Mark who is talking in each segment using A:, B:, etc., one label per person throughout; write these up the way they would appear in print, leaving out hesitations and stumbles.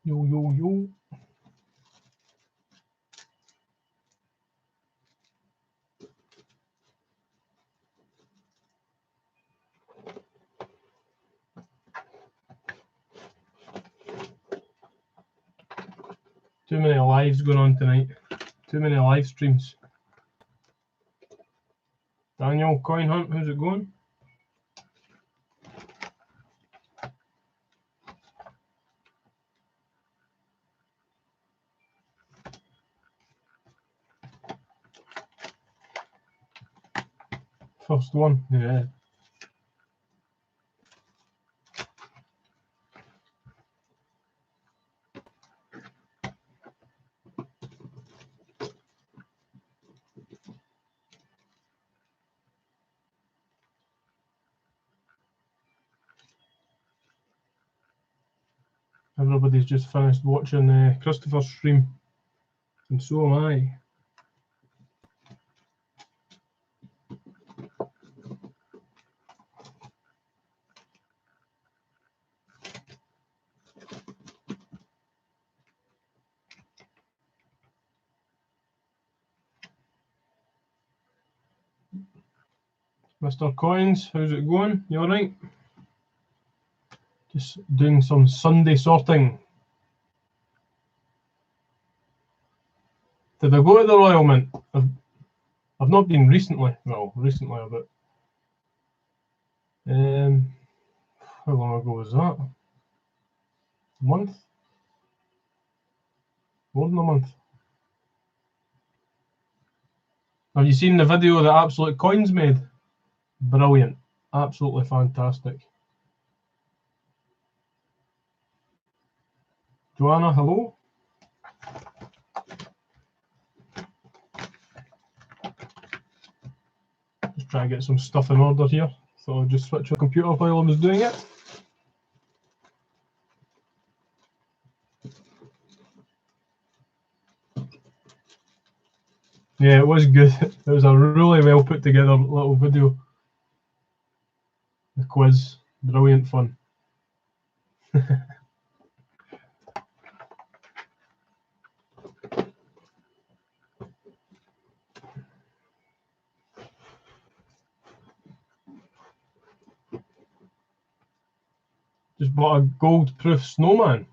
A: Yo, yo, yo. Too many lives going on tonight. Too many live streams. Daniel, Coin Hunt, how's it going? First one, yeah. Everybody's just finished watching Christopher's stream, and so am I. Mr. Coins, how's it going? You alright? Just doing some Sunday sorting. Did I go to the Royal Mint? I've not been recently. Well, recently a bit. How long ago was that? A month? More than a month. Have you seen the video that Absolute Coins made? Brilliant. Absolutely fantastic. Joanna, hello. Just trying to get some stuff in order here. So I'll just switch the computer while I was doing it. Yeah, it was good. It was a really well put together little video. The quiz, brilliant fun. Just bought a gold proof snowman.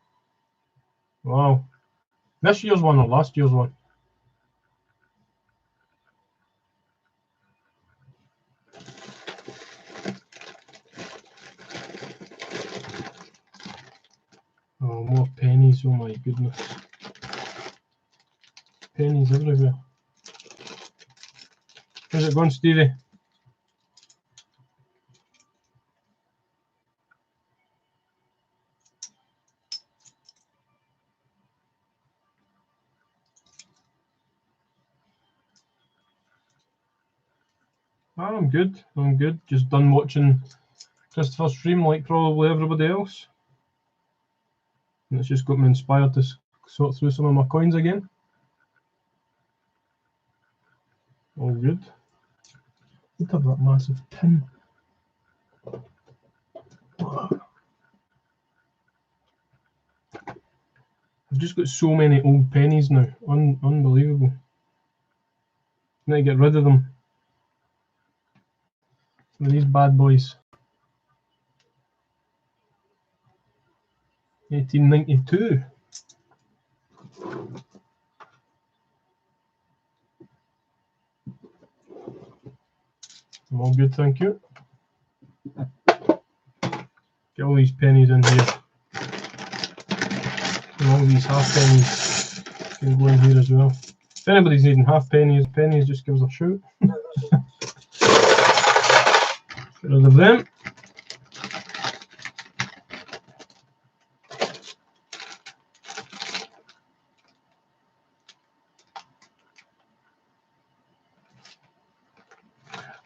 A: Wow. This year's one or last year's one? Oh, more pennies. Oh my goodness. Pennies everywhere. How's it going, Stevie? I'm good. I'm good. Just done watching Christopher's stream like probably everybody else. And it's just got me inspired to sort through some of my coins again. All good. Look at that massive tin. I've just got so many old pennies now. Unbelievable. I need to get rid of them. These bad boys. 1892. I'm all good, thank you. Get all these pennies in here. And all these half pennies can go in here as well. If anybody's needing half pennies, just give us a shout. Get rid of them.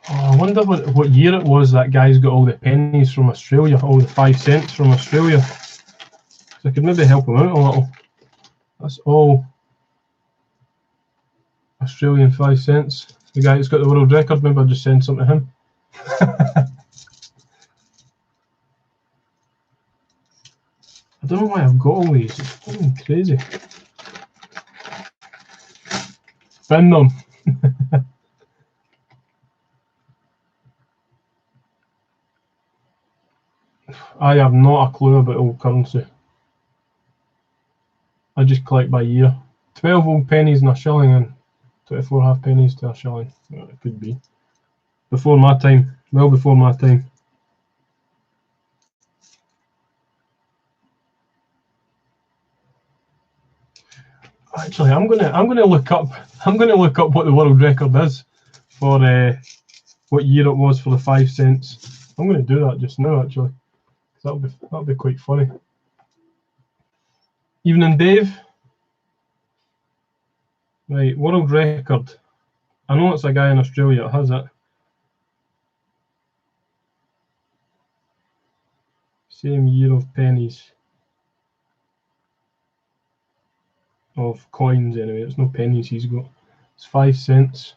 A: I wonder what year it was that guy's got all the pennies from Australia, all the 5 cents from Australia. I could maybe help him out a little. That's all Australian 5 cents. The guy who's got the world record, maybe I'll just send some to him. I don't know why I've got all these. It's fucking crazy. Spin them. I have not a clue about old currency. I just collect by year. 12 old pennies and a shilling and 24 half pennies to a shilling. Well, it could be. Before my time. Well before my time. Actually, I'm gonna look up what the world record is for what year it was for the 5 cents. I'm gonna do that just now actually. That'll be quite funny. Evening, Dave. Right, world record. I know it's a guy in Australia that has it. Same year of pennies. Of coins anyway, it's no pennies he's got. It's 5 cents.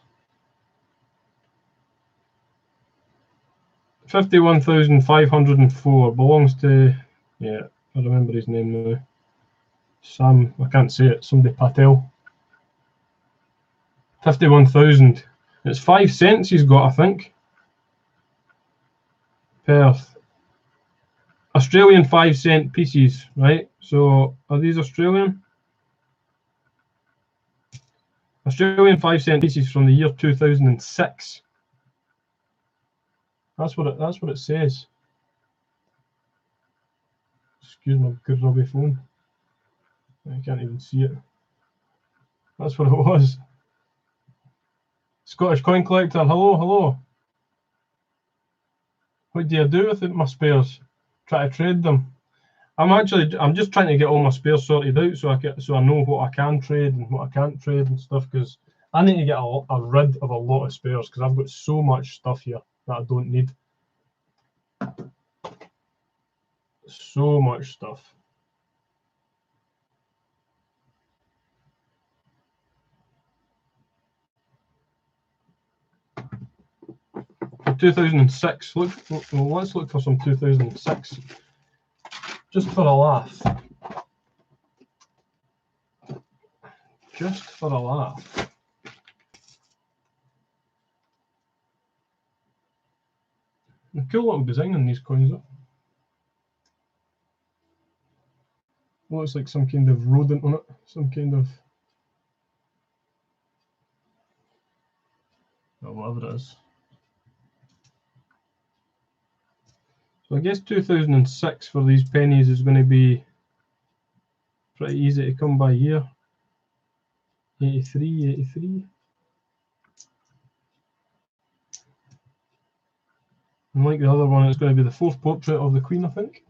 A: 51,504 belongs to, yeah, I remember his name now. Sam, I can't say it, somebody Patel. 51,000. It's 5 cents he's got, I think. Perth. Australian 5 cent pieces, right? So are these Australian? Australian 5 cent pieces from the year 2006. That's what it says. Excuse my good rubby phone. I can't even see it. That's what it was. Scottish coin collector, hello, hello. What do you do with my spares? Try to trade them. I'm just trying to get all my spares sorted out so I know what I can trade and what I can't trade and stuff, because I need to get rid of a lot of spares because I've got so much stuff here that I don't need. So much stuff. For 2006, let's look for some 2006. Just for a laugh. Just for a laugh. A cool little design on these coins though. Looks like some kind of rodent on it. Some kind of, or whatever it is. So I guess 2006 for these pennies is going to be pretty easy to come by here. 83, 83. And like the other one, it's going to be the fourth portrait of the Queen, I think.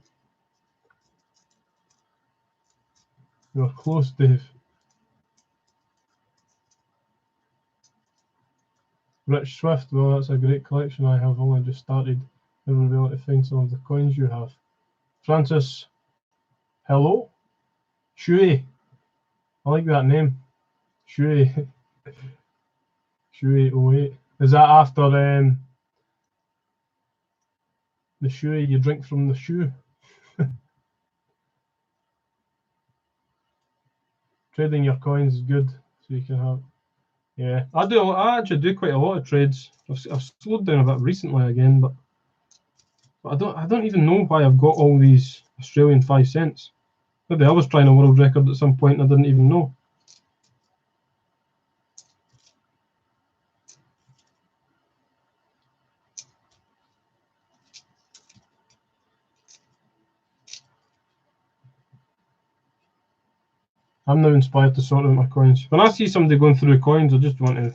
A: You're close, Dave. Rich Swift, well, that's a great collection. I have only just started. Never be able to find some of the coins you have. Francis, hello? Shui. I like that name. Shui. Shui 08. Is that after the Shui you drink from the shoe? Trading your coins is good, so you can have. Yeah, I actually do quite a lot of trades. I've slowed down a bit recently again, but I don't even know why I've got all these Australian 5 cents. Maybe I was trying a world record at some point and I didn't even know. I'm now inspired to sort out my coins. When I see somebody going through coins, I just want to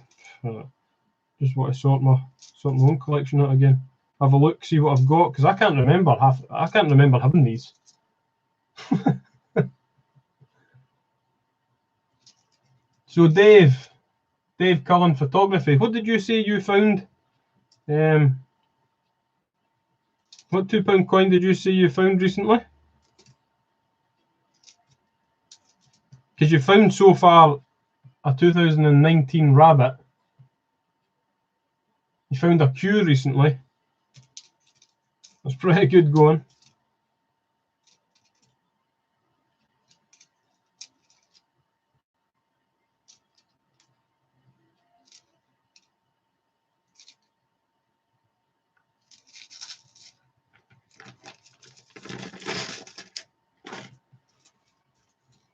A: sort my own collection out again. Have a look, see what I've got, because I can't remember having these. So Dave Cullen Photography, what did you say you found? What £2 coin did you say you found recently? Because you found so far a 2019 rabbit. You found a Q recently. That's pretty good going.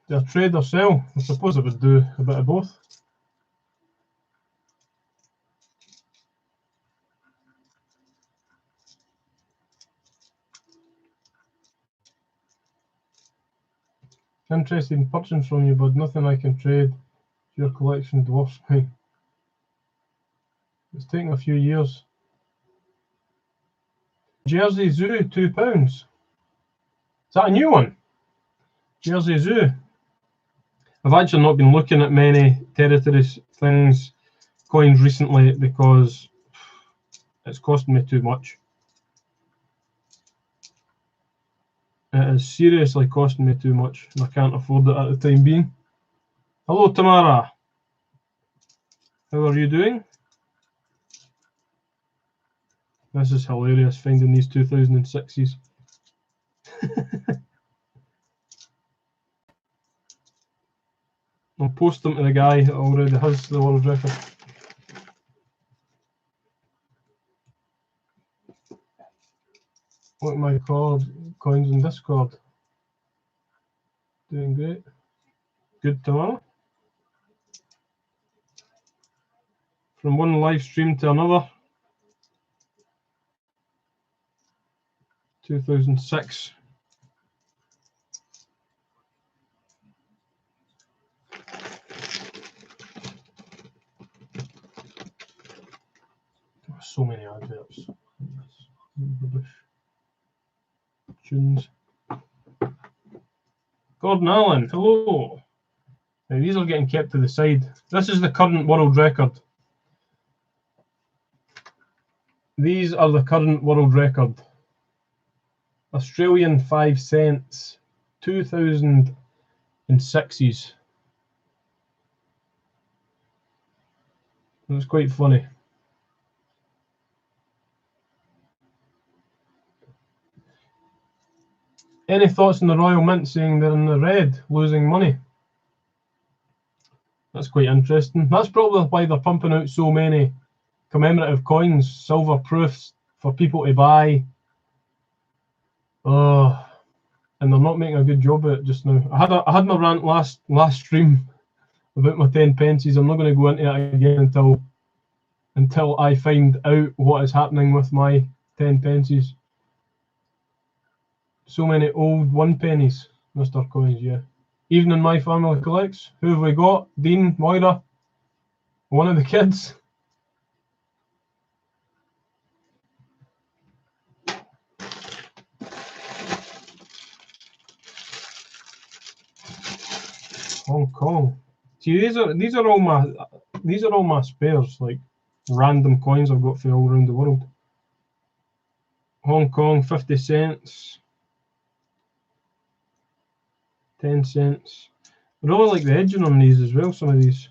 A: Do I trade or sell? I suppose I would do a bit of both. Interested in purchasing from you, but nothing I can trade. Your collection dwarfs me. It's taking a few years. Jersey Zoo, £2. Is that a new one? Jersey Zoo. I've actually not been looking at many territories things, coins recently because it's costing me too much. It is seriously costing me too much, and I can't afford it at the time being. Hello, Tamara. How are you doing? This is hilarious, finding these 2006s. I'll post them to the guy that already has the world record. What am I called? Coins in Discord. Doing great. Good, Tamara. From one live stream to another. 2006. So many adverts. Rubbish. Tunes. Gordon Allen, hello. Now these are getting kept to the side. This is the current world record. These are the current world record. Australian 5 cents, 2006s. That's quite funny. Any thoughts on the Royal Mint saying they're in the red, losing money? That's quite interesting. That's probably why they're pumping out so many commemorative coins, silver proofs for people to buy. Oh, and they're not making a good job of it just now. I had my rant last stream about my 10 pences. I'm not going to go into it again until I find out what is happening with my 10 pences. So many old 1 pennies, Mr. Coins, yeah. Even in my family collects. Who have we got? Dean, Moira, one of the kids. Hong Kong. See, these are all my spares, like random coins I've got for all around the world. Hong Kong, 50 cents, 10 cents. I really like the edging on these as well, some of these.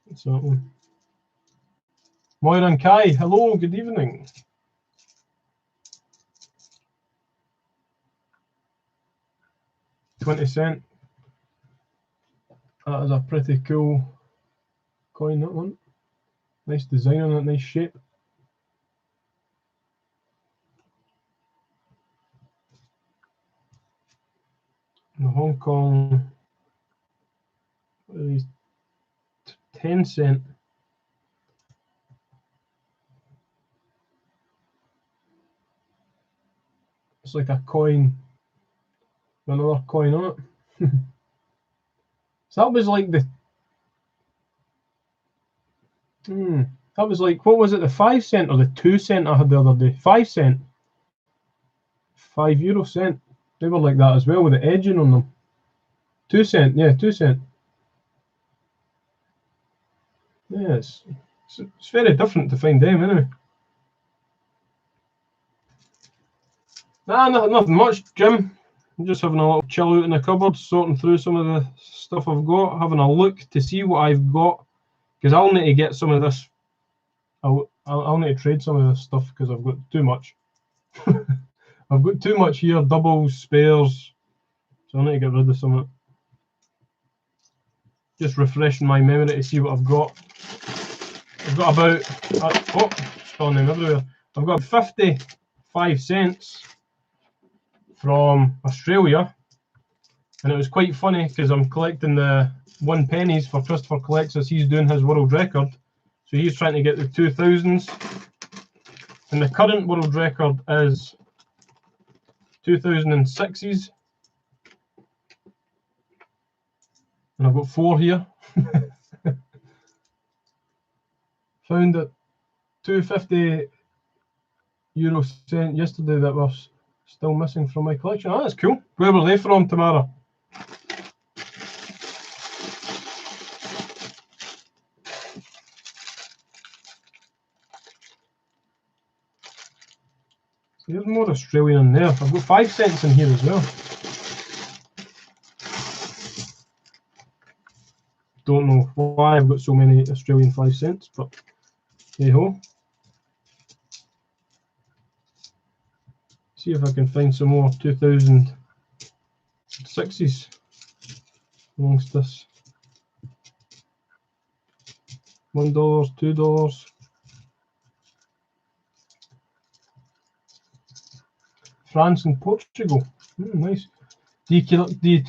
A: What's that one? Moira and Kai, hello, good evening. $0.20. That is a pretty cool coin, that one. Nice design on it, nice shape. The Hong Kong, what are these? 10 cent. It's like a coin, another coin on it. So that was like the that was like, what was it, the 5 cent or the 2 cent I had the other day? 5 cent. €5 cent. They were like that as well with the edging on them. 2 cent, yeah, 2 cent. Yeah, it's very different to find them anyway. Nah, nothing much, Jim. I'm just having a little chill out in the cupboard, sorting through some of the stuff I've got, having a look to see what I've got, because I'll need to get some of this. I'll need to trade some of this stuff because I've got too much. I've got too much here, doubles, spares, so I need to get rid of some of it. Just refreshing my memory to see what I've got. I've got about, spilling them everywhere. I've got 55 cents from Australia, and it was quite funny because I'm collecting the 1 pennies for Christopher Collects as he's doing his world record. So he's trying to get the 2000s, and the current world record is 2006s, and I've got 4 here. Found it 250 euro cent yesterday that was still missing from my collection. Oh, that's cool. Where were they from, Tamara? There's more Australian in there. I've got 5 cents in here as well. Don't know why I've got so many Australian 5 cents, but hey ho. See if I can find some more 2006s amongst this. $1, $2. France and Portugal. Nice. Do you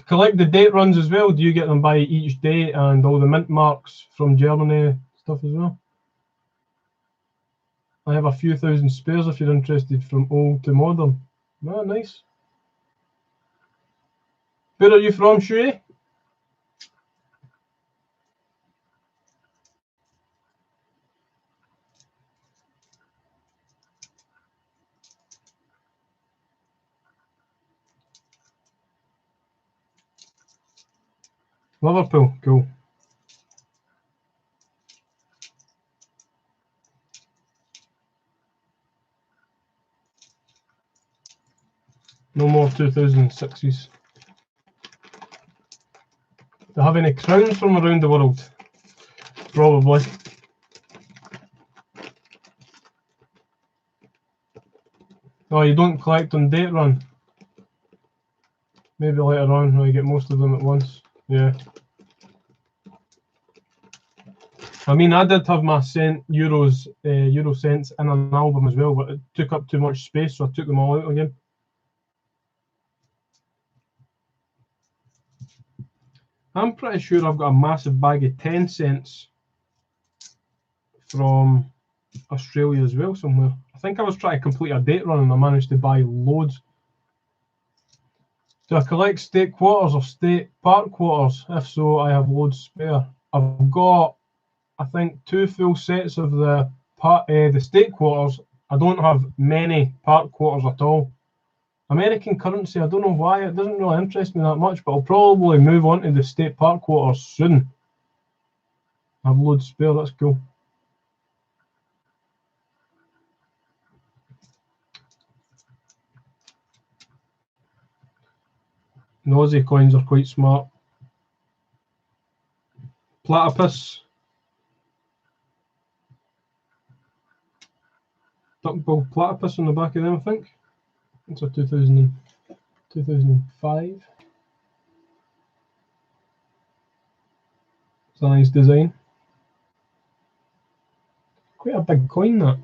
A: collect the date runs as well? Do you get them by each day and all the mint marks from Germany stuff as well? I have a few thousand spares if you're interested, from old to modern. Ah, nice. Where are you from, Shui? Liverpool, cool. No more 2006s. Do you have any crowns from around the world? Probably. Oh, you don't collect on date run? Maybe later on when you get most of them at once. Yeah. I mean, I did have my Euro cents in an album as well, but it took up too much space, so I took them all out again. I'm pretty sure I've got a massive bag of 10 cents from Australia as well somewhere. I think I was trying to complete a date run and I managed to buy loads. Do I collect state quarters or state park quarters? If so, I have loads spare. I've got, I think, 2 full sets of the state quarters. I don't have many park quarters at all. American currency, I don't know why, it doesn't really interest me that much, but I'll probably move on to the state park quarters soon. I have loads spare, that's cool. The Aussie coins are quite smart. Platypus. Duckbill platypus on the back of them, I think. It's a 2005. It's a nice design. Quite a big coin, that.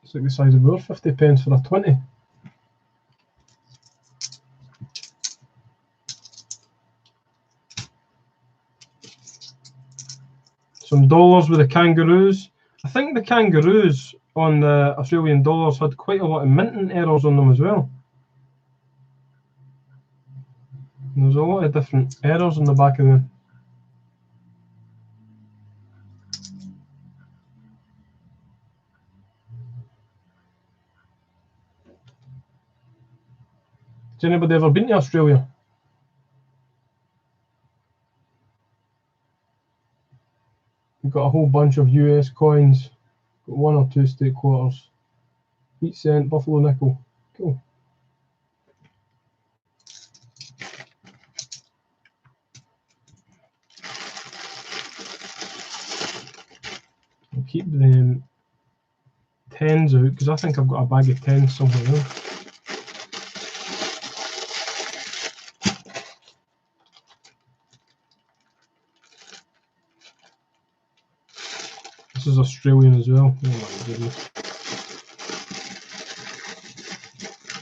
A: It's like the size of our 50 pence for a 20. Some dollars with the kangaroos. I think the kangaroos on the Australian dollars had quite a lot of minting errors on them as well. There's a lot of different errors on the back of them. Has anybody ever been to Australia? We've got a whole bunch of US coins. Got 1 or 2 state quarters. Wheat cent, buffalo nickel. Cool. keep the 10s out because I think I've got a bag of 10s somewhere else. This is Australian as well. Oh my goodness.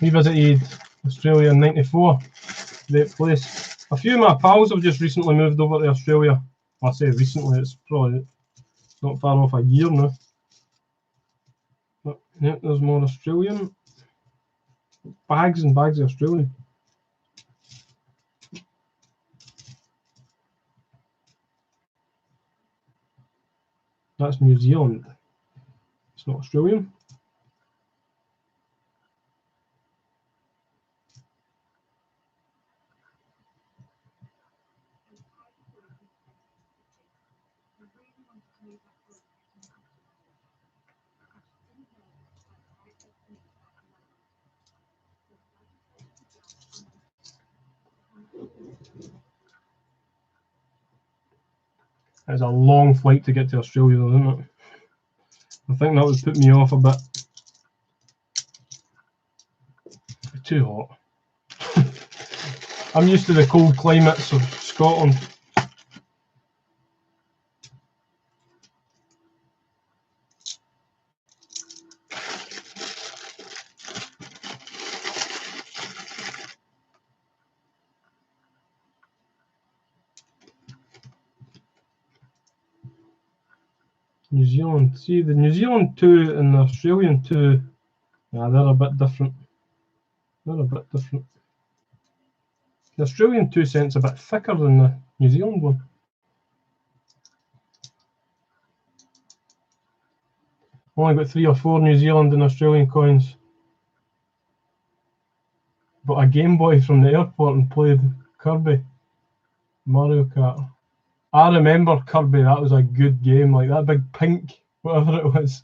A: We visited Australia in '94. Great place. A few of my pals have just recently moved over to Australia. I say recently, it's probably not far off a year now. But yeah, there's more Australian. Bags and bags of Australian. That's New Zealand. It's not Australian. It's a long flight to get to Australia though, isn't it? I think that would put me off a bit. It's too hot. I'm used to the cold climates of Scotland. New Zealand, see the New Zealand 2 and the Australian 2, yeah, they're a bit different. They're a bit different. The Australian 2 cent's a bit thicker than the New Zealand one. Only got 3 or 4 New Zealand and Australian coins. But a Game Boy from the airport and played Kirby, Mario Kart. I remember Kirby, that was a good game, like that big pink, whatever it was.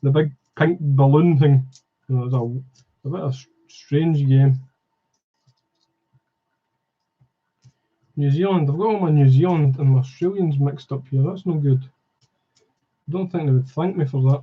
A: The big pink balloon thing. It was a bit of a strange game. New Zealand, I've got all my New Zealand and my Australians mixed up here, that's no good. I don't think they would thank me for that.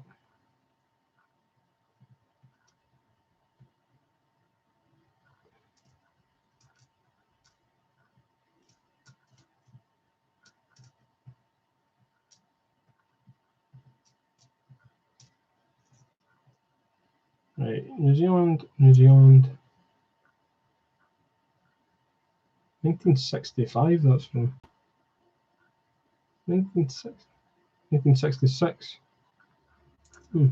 A: Right, New Zealand, 1965 that's from. 1966. I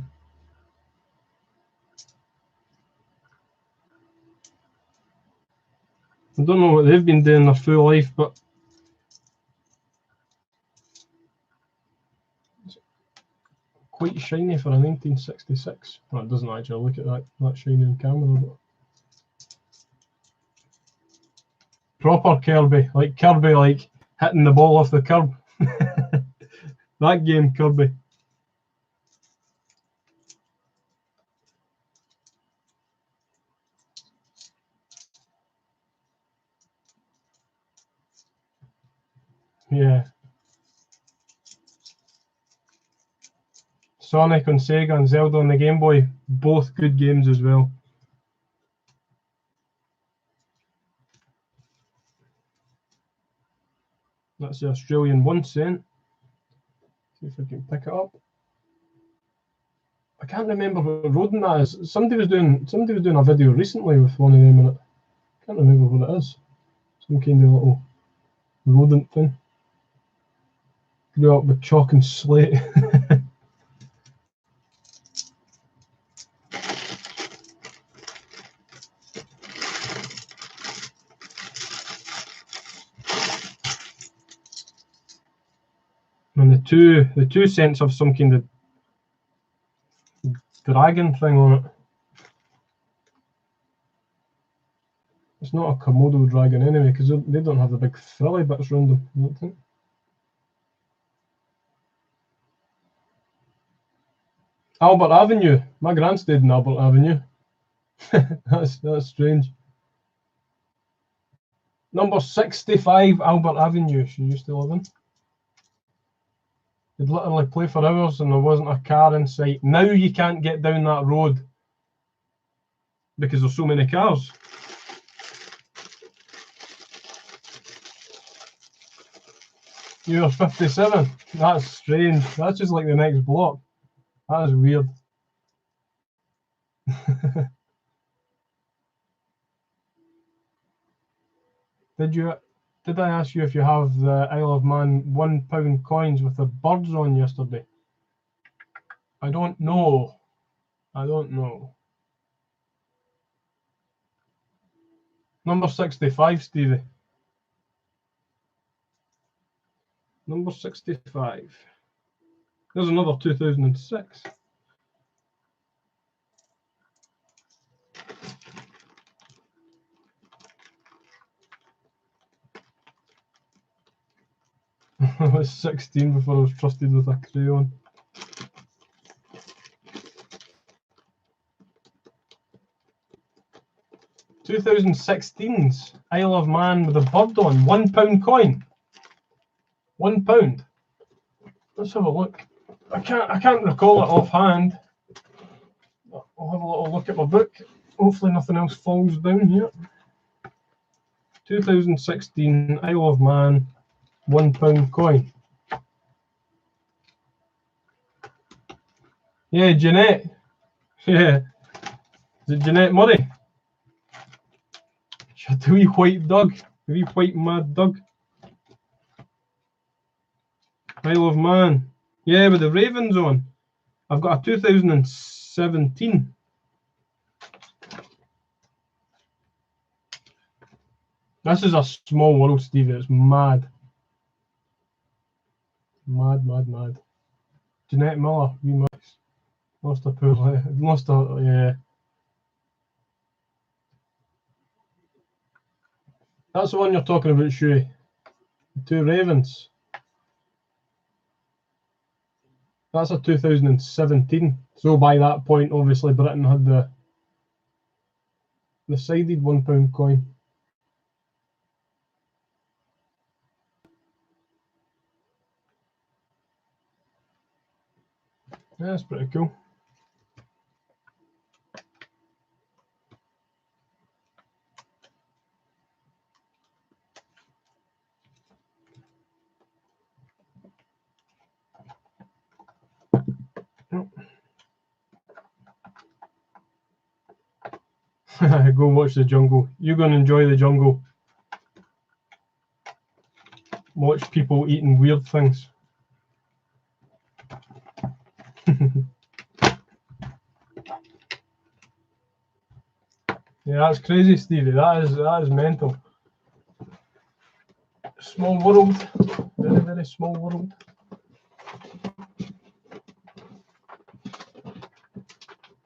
A: don't know what they've been doing their full life, but it's quite shiny for a 1966. Well, it doesn't actually look at that shiny on camera. But proper Kirby, like hitting the ball off the curb. That game, Kirby. Yeah. Sonic on Sega and Zelda on the Game Boy, both good games as well. That's the Australian 1 cent. See if I can pick it up. I can't remember what rodent that is. Somebody was doing a video recently with one of them in it. I can't remember what it is. Some kind of little rodent thing. Grew up with chalk and slate. And the two cents have some kind of dragon thing on it. It's not a Komodo dragon anyway, because they don't have the big frilly bits around them, I don't think. Albert Avenue. My gran stayed in Albert Avenue. That's strange. Number 65 Albert Avenue she used to live in. You'd literally play for hours and there wasn't a car in sight. Now you can't get down that road because there's so many cars. You're 57. That's strange. That's just like the next block. That is weird. Did I ask you if you have the Isle of Man £1 coins with the birds on yesterday? I don't know. I don't know. Number 65, Stevie. Number 65. There's another 2006. I was 16 before I was trusted with a crayon. (2016's) Isle of Man with a bird on, £1 coin. £1. Let's have a look. I can't recall it offhand. I'll have a little look at my book. Hopefully nothing else falls down here. 2016 Isle of Man £1 coin. Yeah, Jeanette. Yeah. Is it Jeanette Murray? She had a wee white dog. A wee white mad dog. Isle of Man. Yeah, with the ravens on. I've got a 2017. This is a small world, Stevie. It's mad. Mad, mad, mad. Jeanette Miller, wee Max. Lost her poor life. Lost her, yeah. That's the one you're talking about, Shuey. The two ravens. That's a 2017. So by that point, obviously, Britain had the sided £1 coin. Yeah, that's pretty cool. Go watch the jungle. You're going to enjoy the jungle. Watch people eating weird things. Yeah, that's crazy, Stevie. That is mental. Small world. Very, very small world.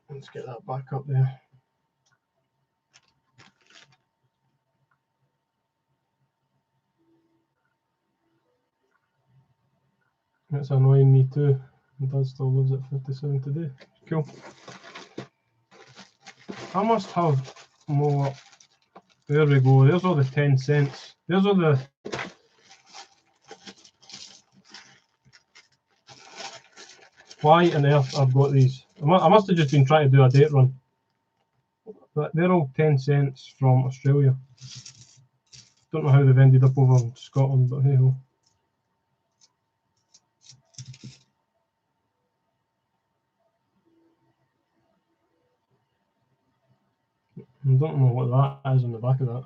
A: Let's get that back up there. That's annoying me too. My dad still lives at 57 today. Cool. I must have more. There we go. There's all the 10 cents. There's all the. Why on earth I've got these? I must have just been trying to do a date run. But they're all 10 cents from Australia. Don't know how they've ended up over in Scotland, but hey ho. I don't know what that is on the back of that.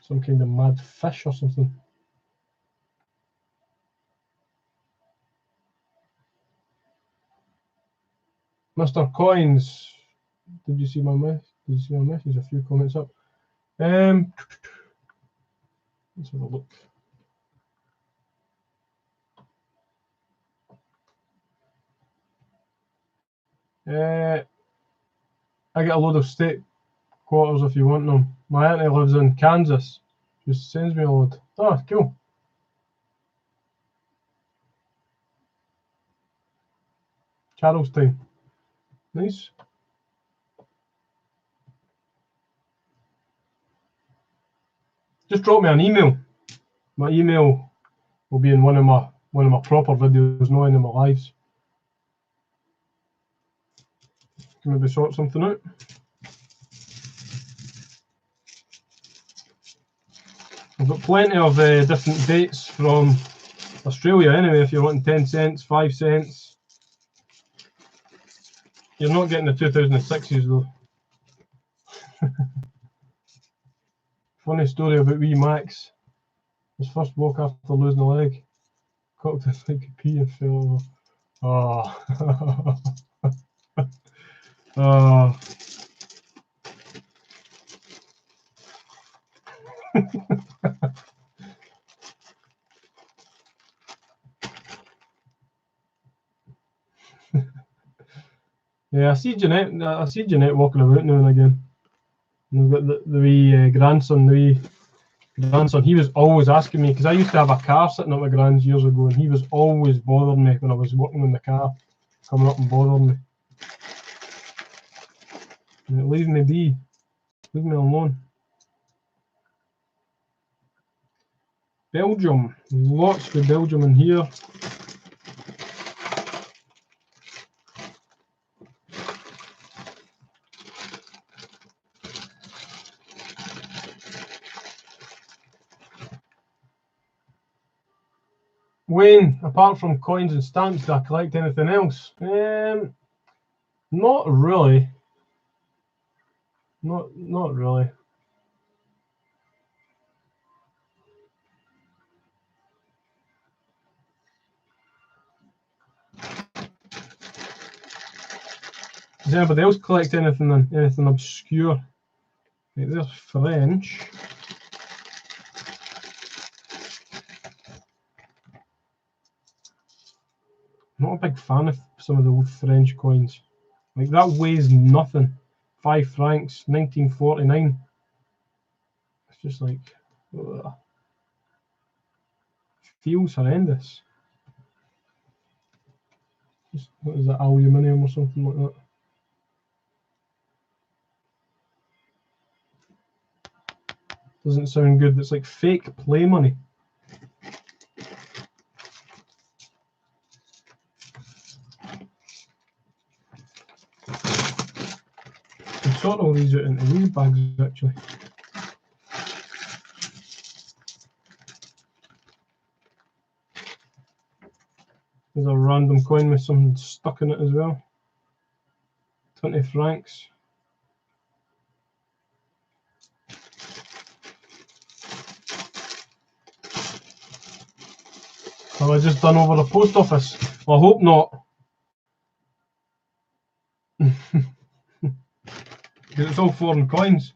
A: Some kind of mad fish or something. Mr. Coins, did you see my message? Did you see my message? A few comments up. Let's have a look. I get a load of state quarters if you want them. My auntie lives in Kansas. Just sends me a load. Oh, cool. Charlestown. Nice. Just drop me an email. My email will be in one of my one of my proper videos, not any of my lives. Can maybe sort something out. I've got plenty of different dates from Australia anyway, if you're wanting 10 cents, 5 cents. You're not getting the 2006s though. Funny story about wee Max. His first walk after losing a leg. Cocked it like a pea and fell over. Oh. Oh. Yeah, I see Jeanette walking about now and again. And we've got the wee grandson, he was always asking me, because I used to have a car sitting at my grand's years ago, and he was always bothering me when I was working in the car, coming up and bothering me. Leave me be. Leave me alone. Belgium. Lots for Belgium in here. Wayne, apart from coins and stamps, do I collect anything else? Not really. Not really. Does anybody else collect anything then? Anything obscure? Right, there's French. Not a big fan of some of the old French coins. Like that weighs nothing. 5 francs, 1949. It's just like, ugh. Feels horrendous. Just, what is that, aluminium or something like that? Doesn't sound good. It's like fake play money. I can sort all these out into these bags actually. There's a random coin with something stuck in it as well. 20 francs. Have I just done over the post office? Well, I hope not. Because it's all foreign coins.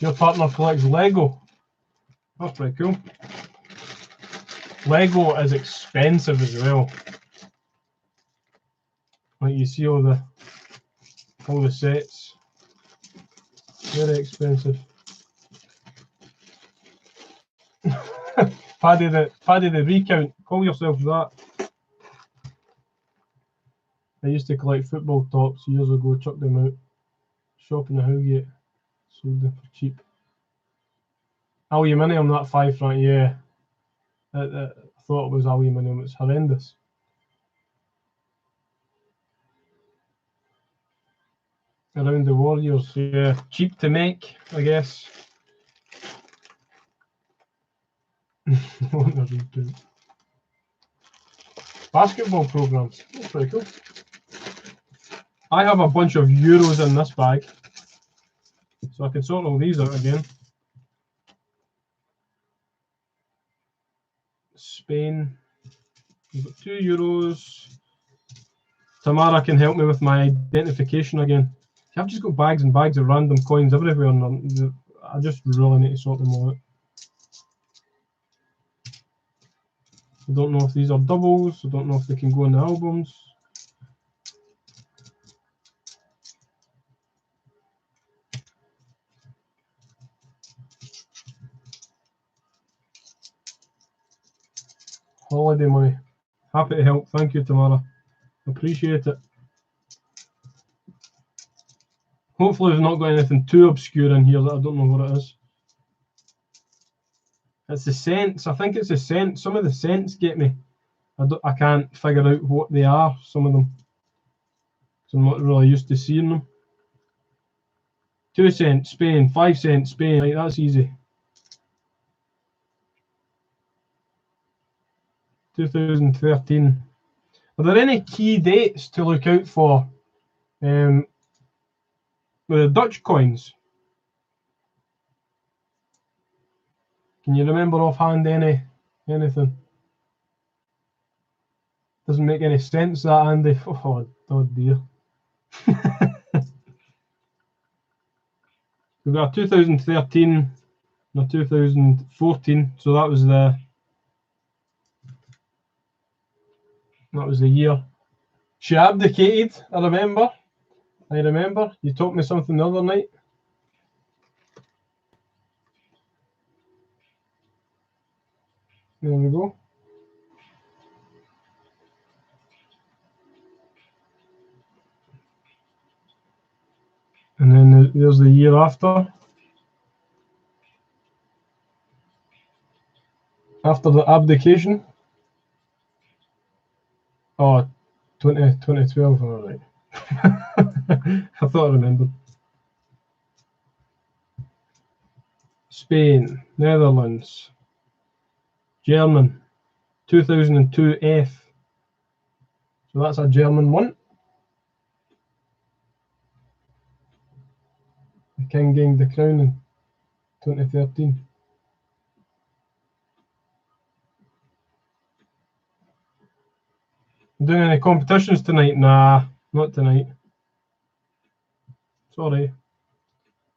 A: Your partner collects Lego. That's pretty cool. Lego is expensive as well. Like you see all the sets. Very expensive. Paddy the recount. Call yourself that. I used to collect football tops years ago, chucked them out. Shop in the Howgate. Sold them for cheap. Aluminium, that 5 franc, yeah. I thought it was aluminium, it's horrendous. Around the Warriors, yeah. Cheap to make, I guess. Basketball programs, that's pretty cool. I have a bunch of euros in this bag, so I can sort all these out again. Spain, we've got 2 euros. Tamara can help me with my identification again. I've just got bags and bags of random coins everywhere, and I just really need to sort them all out. I don't know if these are doubles. I don't know if they can go in the albums. Holiday money. Happy to help. Thank you, Tamara. Appreciate it. Hopefully we've not got anything too obscure in here that I don't know what it is. It's the cents. I think it's the cents. Some of the cents get me. I can't figure out what they are, some of them. So I'm not really used to seeing them. 2 cents Spain, 5 cents Spain. Right, that's easy. 2013. Are there any key dates to look out for with the Dutch coins? Can you remember offhand anything? Doesn't make any sense, that, Andy. Oh dear. We've got a 2013 and a 2014, so that was the year she abdicated. I remember. You taught me something the other night. There we go. And then there's the year after. After the abdication. Oh, 2012, all right. I thought I remembered. Spain, Netherlands, German, 2002 F. So that's a German one. The king gained the crown in 2013. Doing any competitions tonight? Nah, not tonight. Sorry.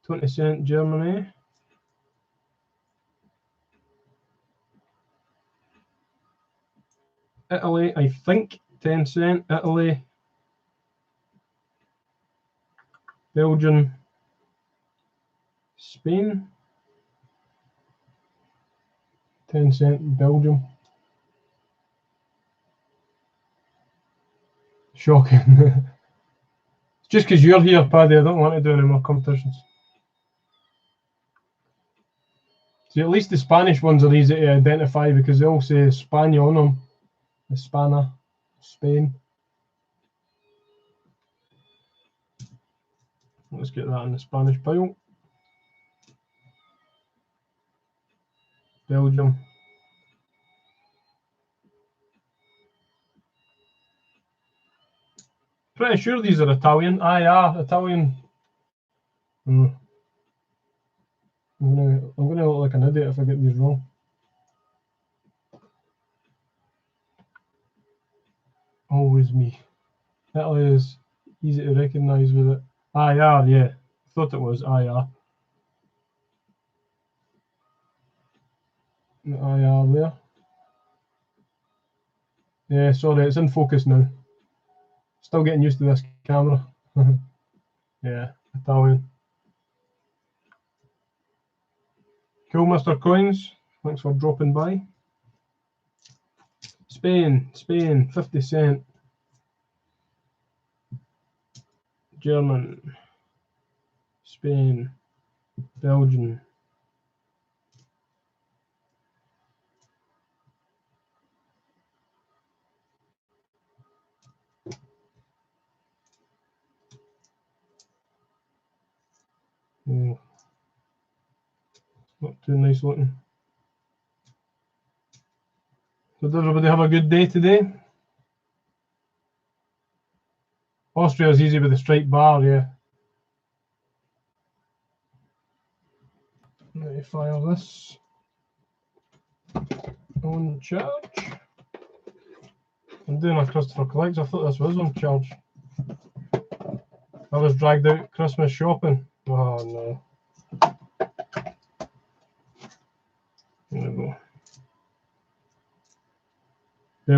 A: 20 cent Germany. Italy, I think 10 cent. Italy. Belgium. Spain. 10 cent Belgium. Shocking. Just because you're here, Paddy, I don't want to do any more competitions. See, at least the Spanish ones are easy to identify because they all say España on them. Hispana, Spain. Let's get that in the Spanish pile. Belgium. Pretty sure these are Italian. Yeah, Italian. I'm gonna look like an idiot if I get these wrong. Always me. Italy is easy to recognise with it. Yeah. Thought it was IR. IR there. Yeah, sorry, it's in focus now. Still getting used to this camera. Yeah, Italian. Cool, Mr. Coins. Thanks for dropping by. Spain, 50 cent. German, Spain, Belgium. Oh, not too nice looking. Did everybody have a good day today? Austria's easy with the straight bar, yeah. Let me fire this on charge. I'm doing a Christopher Collects. I thought this was on charge. I was dragged out Christmas shopping. Oh no. There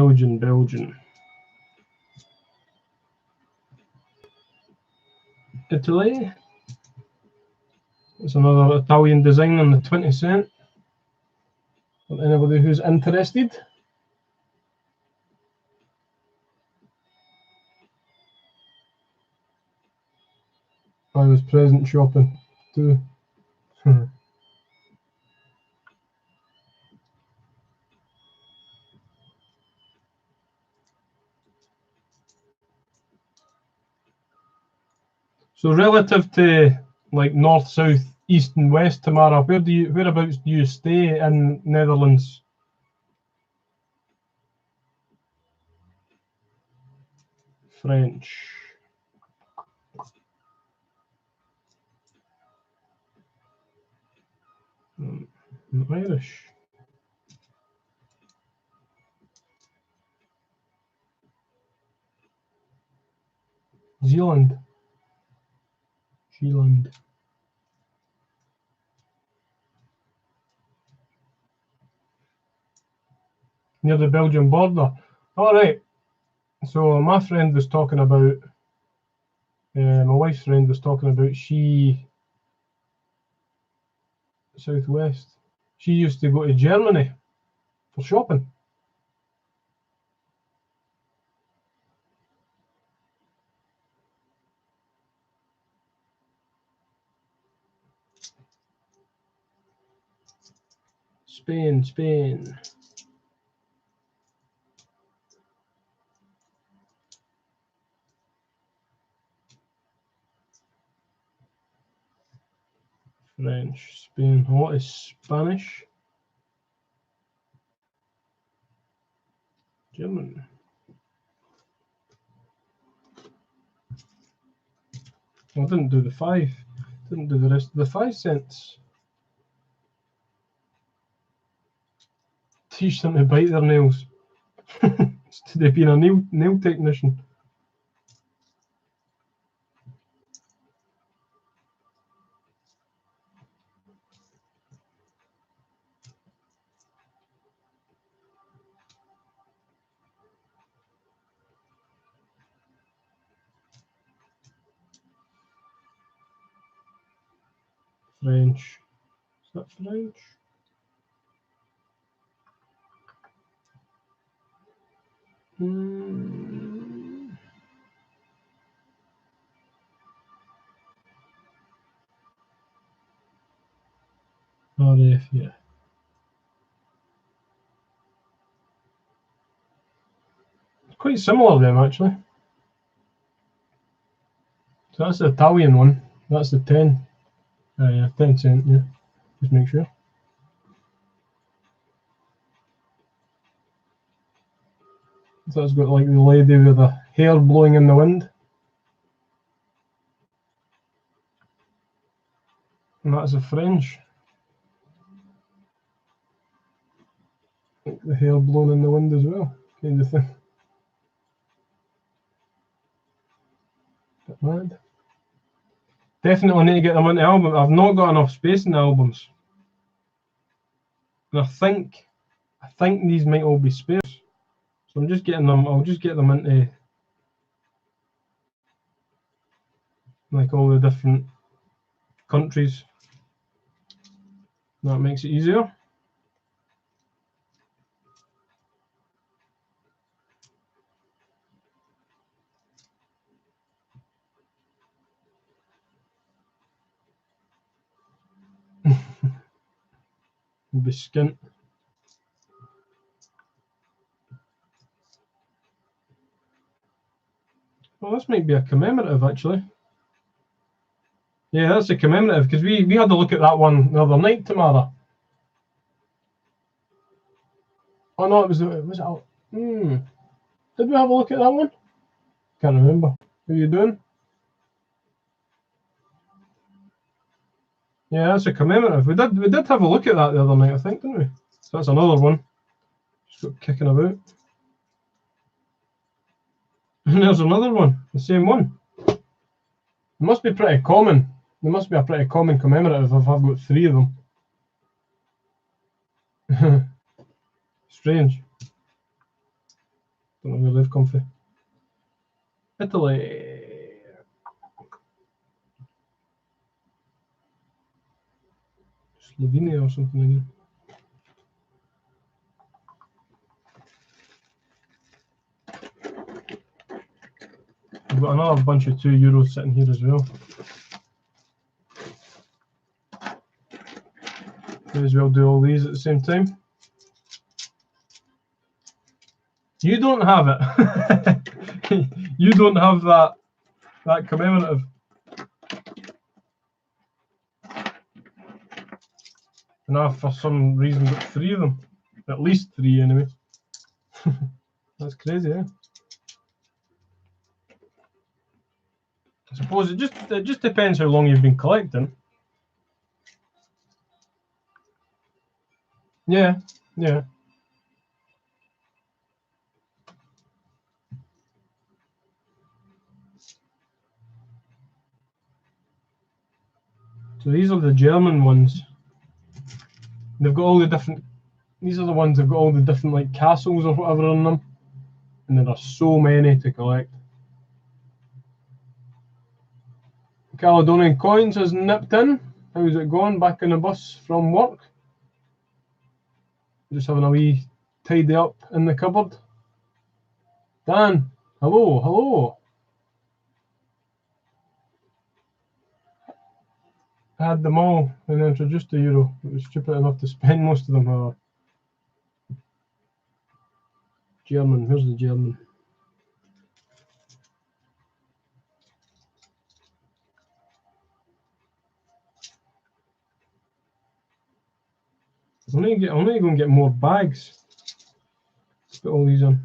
A: we go. Belgium. Italy. It's another Italian design on the 20 cent. For anybody who's interested. I was present shopping too. So relative to like north, south, east, and west, Tamara, whereabouts do you stay in Netherlands? French. Irish. Zealand. Zealand. Near the Belgian border. All right. So my friend was talking about, my wife's friend was talking about Southwest. She used to go to Germany for shopping. Spain. French, Spain. What is Spanish? German. I didn't do the 5. Didn't do the rest of the 5 cents. Teach them to bite their nails. Instead of being a nail technician. French. Is that French? RF, yeah. It's quite similar them actually. So that's the Italian one. That's the 10. Yeah, 10 cent, yeah. Just make sure. So it's got like the lady with the hair blowing in the wind. And that's a French. Like the hair blowing in the wind as well, kind of thing. Bit mad. Definitely need to get them into album. I've not got enough space in the albums. And I think these might all be spares. So I'm just getting them, I'll just get them into like all the different countries. That makes it easier. Be skint. Well, this might be a commemorative actually. Yeah, that's a commemorative because we had a look at that one the other night, Tamara. Oh no, was it? Did we have a look at that one? Can't remember. What are you doing? Yeah, that's a commemorative. We did have a look at that the other night, I think, didn't we? So that's another one. Just got kicking about. And there's another one, the same one. It must be pretty common. There must be a pretty common commemorative if I've got 3 of them. Strange. Don't know where they've come from. Italy. Slovenia or something again. We've got another bunch of €2 sitting here as well. May as well do all these at the same time. You don't have it. You don't have that commemorative. And I've for some reason got 3 of them. At least 3 anyway. That's crazy, eh? I suppose it just depends how long you've been collecting. Yeah, yeah. So these are the German ones. They've got all the different. These are the ones that've got all the different like castles or whatever on them, and there are so many to collect. Caledonian Coins has nipped in. How's it going? Back in the bus from work. Just having a wee tidy up in the cupboard. Dan, hello, hello. I had them all when I introduced the euro. It was stupid enough to spend most of them. German, here's the German. I'm only going to get more bags. Let's put all these in.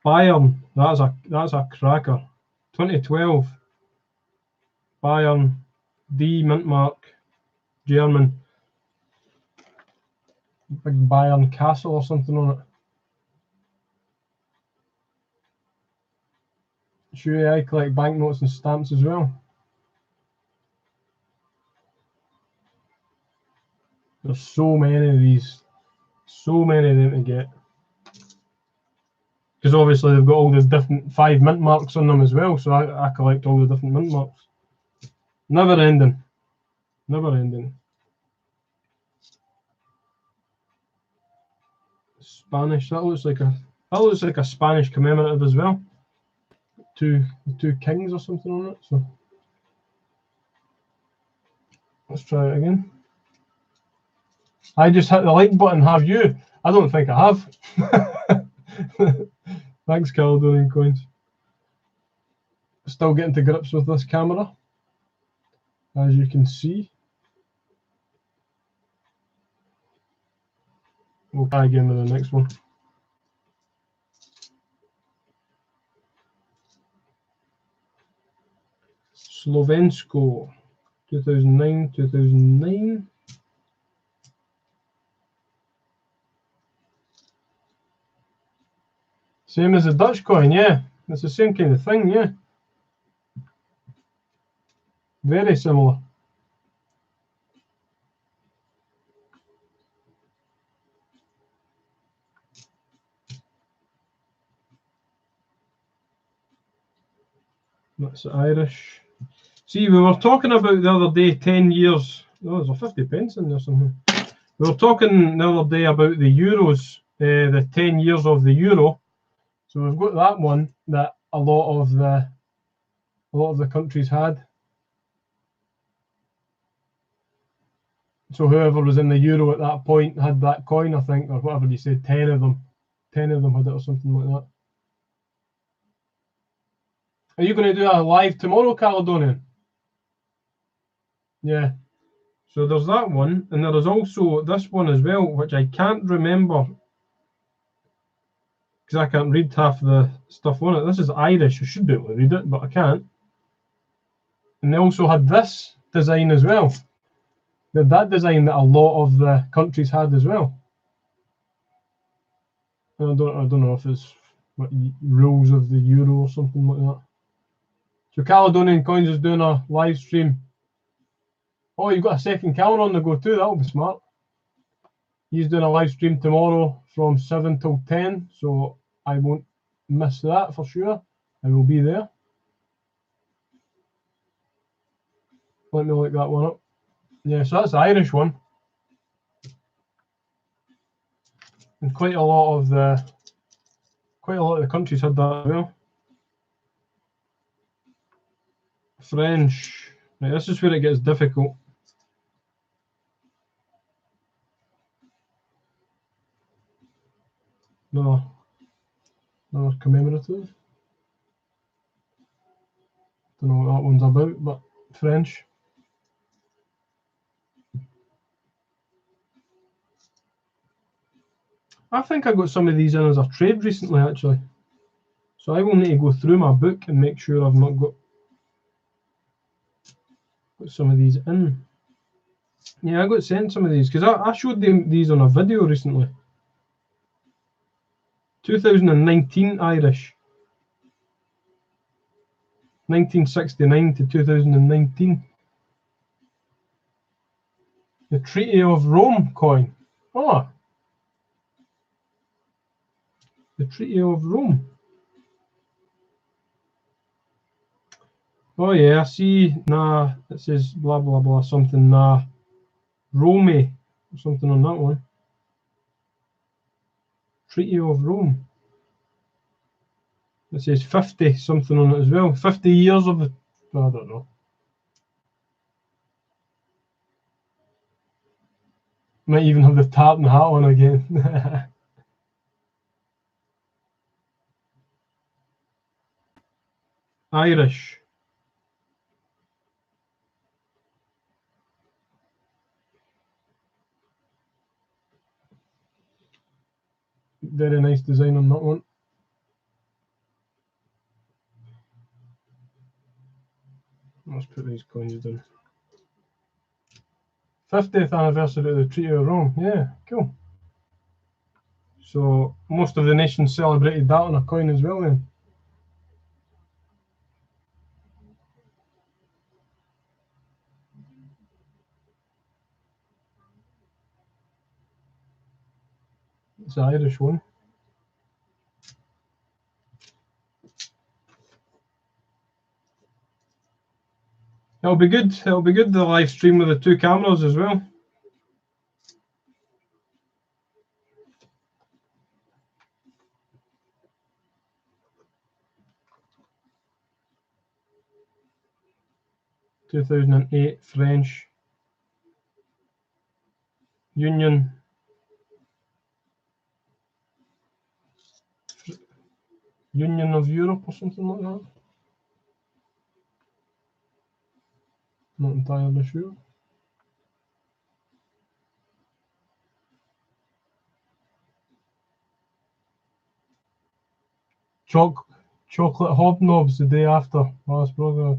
A: Bayern, that's a cracker. 2012. Bayern, D Mintmark, German. Big Bayern Castle or something on it. Sure, I collect banknotes and stamps as well. There's so many of these. So many of them to get. Because obviously they've got all the different 5 mint marks on them as well, so I collect all the different mint marks. Never ending. Never ending. Spanish, that looks like a Spanish commemorative as well. The two kings or something on it. So let's try it again. I just hit the like button, have you? I don't think I have. Thanks, Caledonian Coins. Still getting to grips with this camera, as you can see. We'll try again with the next one. Slovensko, 2009, 2009. Same as the Dutch coin, yeah. It's the same kind of thing, yeah. Very similar. That's Irish. See, we were talking about the other day 10 years. Oh, there's a 50 pence in there somewhere. We were talking the other day about the euros, the 10 years of the euro. So we've got that one that a lot of the countries had. So whoever was in the euro at that point had that coin, I think, or whatever you said. 10 of them had it, or something like that. Are you going to do a live tomorrow, Caledonian? Yeah. So there's that one, and there is also this one as well, which I can't remember because I can't read half the stuff on it. This is Irish. I should be able to read it, but I can't. And they also had this design as well. They had that design that a lot of the countries had as well. And I don't know if it's what, rules of the euro or something like that. So Caledonian Coins is doing a live stream. Oh, you've got a second camera on the go too. That'll be smart. He's doing a live stream tomorrow from 7 till 10, so I won't miss that for sure. I will be there. Let me look that one up. Yeah, so that's the Irish one. And quite a lot of the countries had that as well. French. Right, this is where it gets difficult. No. Another commemorative. Don't know what that one's about, but French. I think I got some of these in as a trade recently, actually. So I will need to go through my book and make sure I've not got some of these in. Yeah, I got sent some of these because I showed them these on a video recently. 2019 Irish. 1969 to 2019. The Treaty of Rome coin. Oh. The Treaty of Rome. Oh yeah, I see. Nah, it says blah blah blah something. Nah, Rome or something on that one. Treaty of Rome. It says 50 something on it as well. 50 years of it. I don't know. Might even have the tap and the hat on again. Irish. Very nice design on that one. Let's put these coins down. 50th anniversary of the Treaty of Rome. Yeah, cool. So most of the nations celebrated that on a coin as well then. It's the Irish one. It'll be good. It'll be good, the live stream with the two cameras as well. (2008) French Union. Union of Europe or something like that. Not entirely sure. Chocolate hobnobs the day after last brother.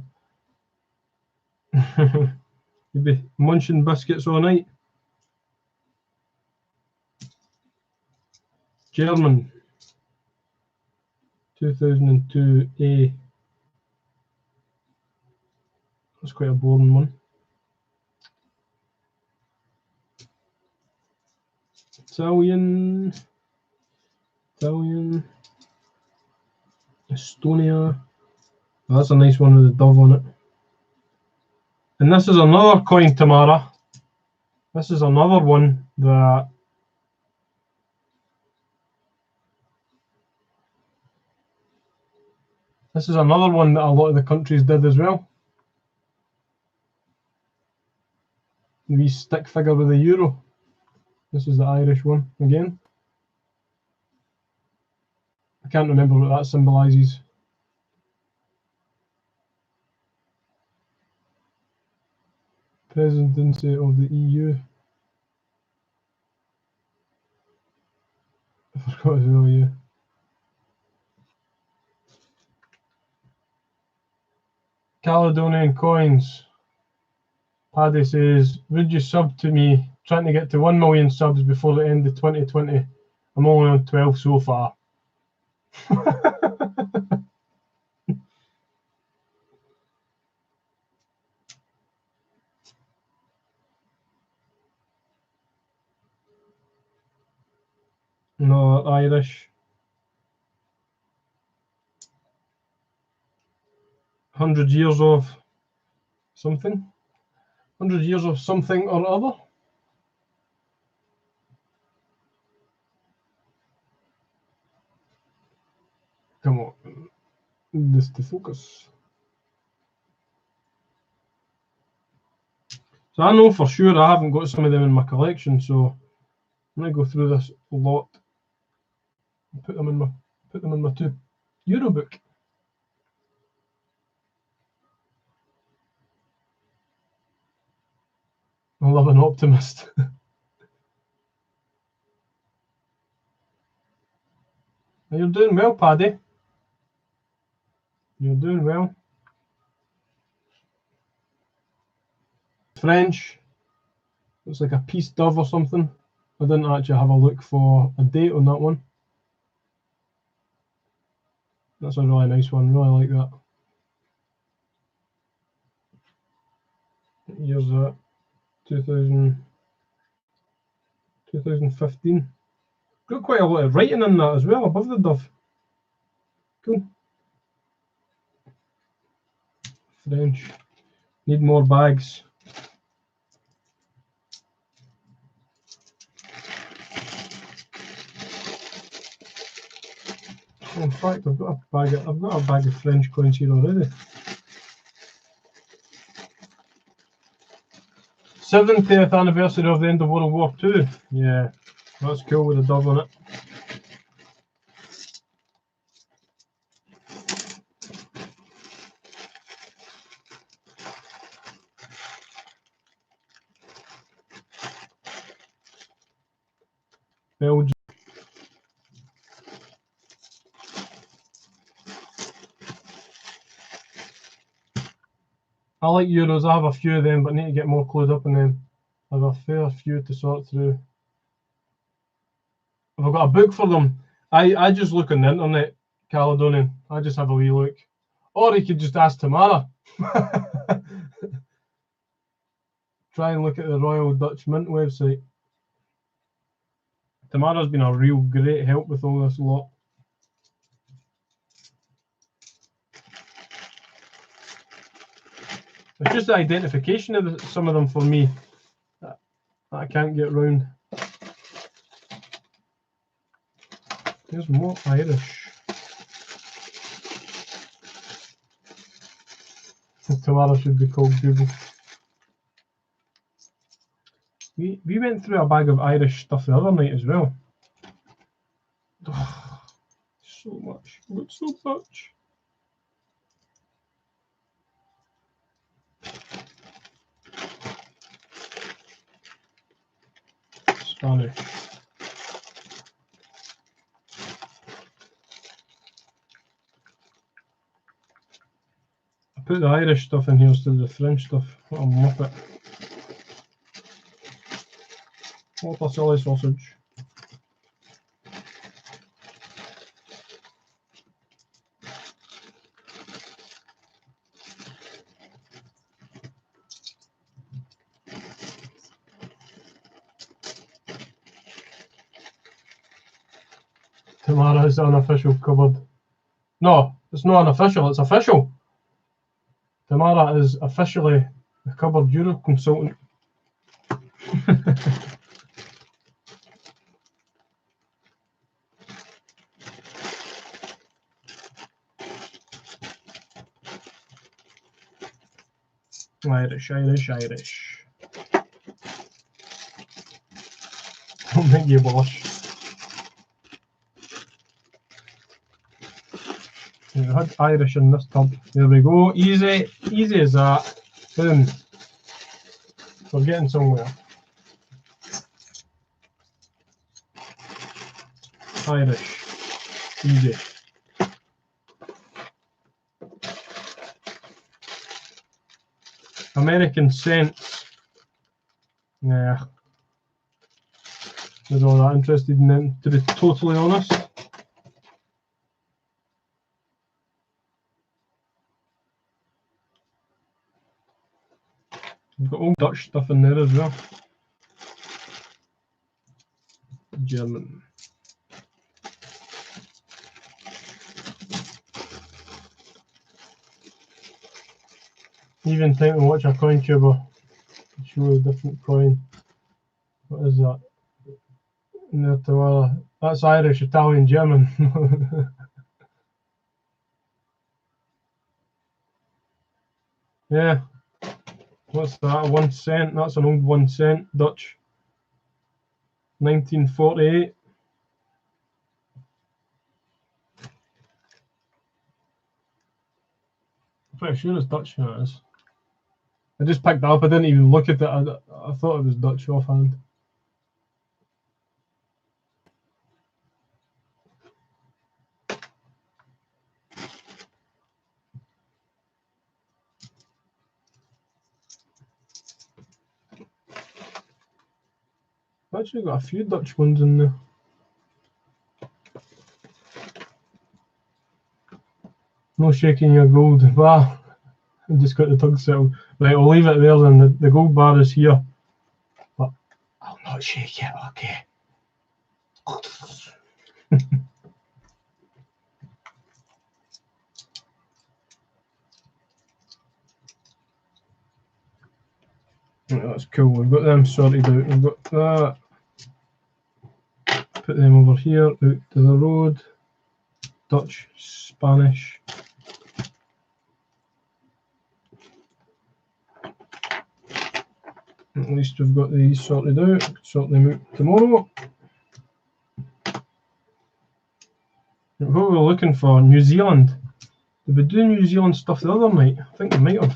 A: You'd be munching biscuits all night. German 2002 A. That's quite a boring one. Italian, Estonia. Oh, that's a nice one with a dove on it. And this is another coin, Tamara. This is another one that a lot of the countries did as well. The wee stick figure with the euro. This is the Irish one again. I can't remember what that symbolises. Presidency of the EU. I forgot as well, yeah. Caledonian coins. Paddy says, would you sub to me? Trying to get to 1 million subs before the end of 2020. I'm only on 12 so far. No, Irish. 100 years of something. 100 years of something or other. Come on. This to focus. So I know for sure I haven't got some of them in my collection, so I'm going to go through this lot. Put them in my 2 euro book. I love an optimist. You're doing well, Paddy. You're doing well. French. Looks like a Peace Dove or something. I didn't actually have a look for a date on that one. That's a really nice one. Really like that. What year's that? 2015. Got quite a lot of writing in that as well above the Dove. Cool. French. Need more bags. In fact, I've got a bag of French coins here already. 70th anniversary of the end of World War II. Yeah, that's cool with a Dove on it. Belgium. I like Euros. I have a few of them, but need to get more clued up in them. I have a fair few to sort through. If I've got a book for them, I just look on the internet, Caledonian. I just have a wee look. Or you could just ask Tamara. Try and look at the Royal Dutch Mint website. Tamara's been a real great help with all this lot. It's just the identification of some of them for me that I can't get round. There's more Irish. Tamara should be called Google. We went through a bag of Irish stuff the other night as well. Oh, so much. I've got so much. Spanish. I put the Irish stuff in here instead of the French stuff. What a muppet. What a silly sausage. Tamara is the unofficial cupboard. No, it's not unofficial, it's official. Tamara is officially the cupboard Euro consultant. Irish, Irish, Irish. Don't make you blush. We had Irish in this tub. There we go. Easy, easy as that. Boom. We're getting somewhere. Irish. Easy. American cents. Nah. I'm not that interested in them, to be totally honest. We've got old Dutch stuff in there as well. German. Even time to watch a coin tuber show a different coin. What is that? No, that's Irish, Italian, German. Yeah. What's that? 1 cent. That's an old 1 cent Dutch. 1948. I'm pretty sure it's Dutch. Yeah, it is. I just picked it up. I didn't even look at it. I thought it was Dutch offhand. I've actually got a few Dutch ones in there. No shaking your gold bar. I just got the tug settled. Right, I'll leave it there then. The gold bar is here. But I'll not shake it, okay. Right, that's cool. We've got them sorted out. We've got that. Put them over here, out to the road. Dutch, Spanish. At least we've got these sorted out. Sort them out tomorrow. What we were looking for, New Zealand. Did we do New Zealand stuff the other night? I think we might have.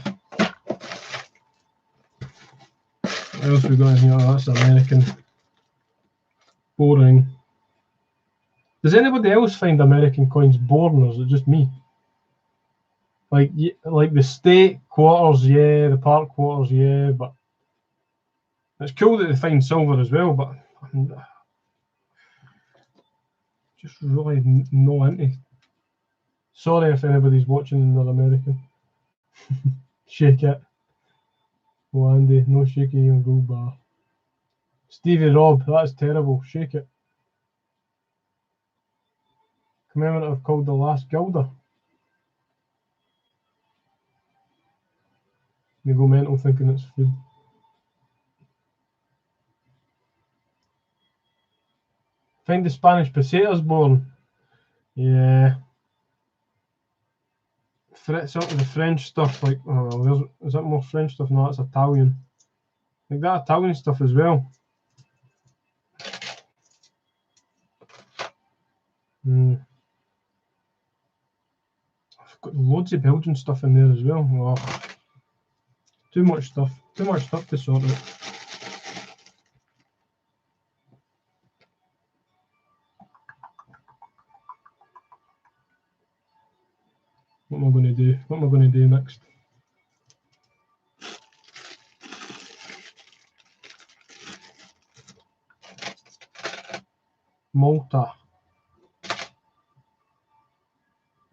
A: What else we got in here? Oh, that's American. Boring. Does anybody else find American coins boring, or is it just me? Like the state quarters, yeah, the park quarters, yeah, but it's cool that they find silver as well, but I'm just really no into. Sorry if anybody's watching and they're American. Shake it. Oh, Andy, no shaking your gold bar. Stevie Rob, that's terrible. Shake it. Commemorative called the Last Gilder. They go mental thinking it's food. Find the Spanish pesetas born. Yeah. Sort of the French stuff, like, oh, is that more French stuff? No, that's Italian. Like that Italian stuff as well. I've got loads of Belgian stuff in there as well. Oh, too much stuff. Too much stuff to sort out. What am I going to do? What am I going to do next? Malta.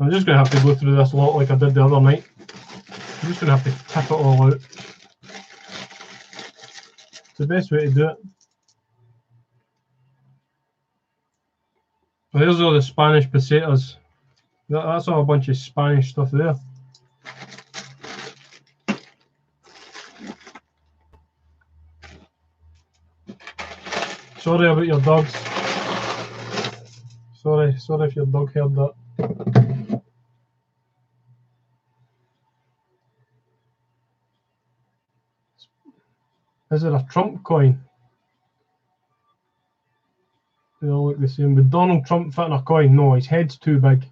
A: I'm just going to have to go through this lot like I did the other night. I'm just going to have to tip it all out. It's the best way to do it. Well, there's all the Spanish pesetas. That's all a bunch of Spanish stuff there. Sorry about your dogs. Sorry if your dog heard that. Is there a Trump coin? They all look the same. Would Donald Trump fit in a coin? No, his head's too big.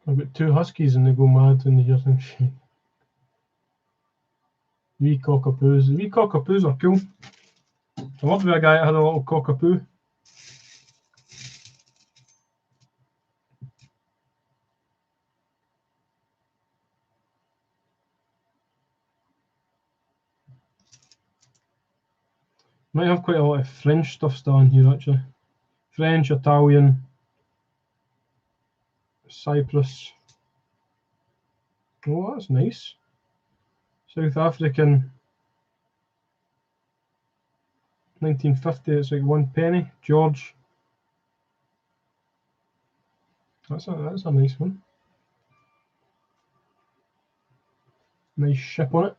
A: I've got two huskies and they go mad when they hear some shit. Wee cockapoos. The wee cockapoos are cool. I loved a guy that had a little cockapoo. Might have quite a lot of French stuff still in here actually. French, Italian, Cyprus. Oh, that's nice. South African. 1950, it's like 1 penny. George. That's a nice one. Nice ship on it.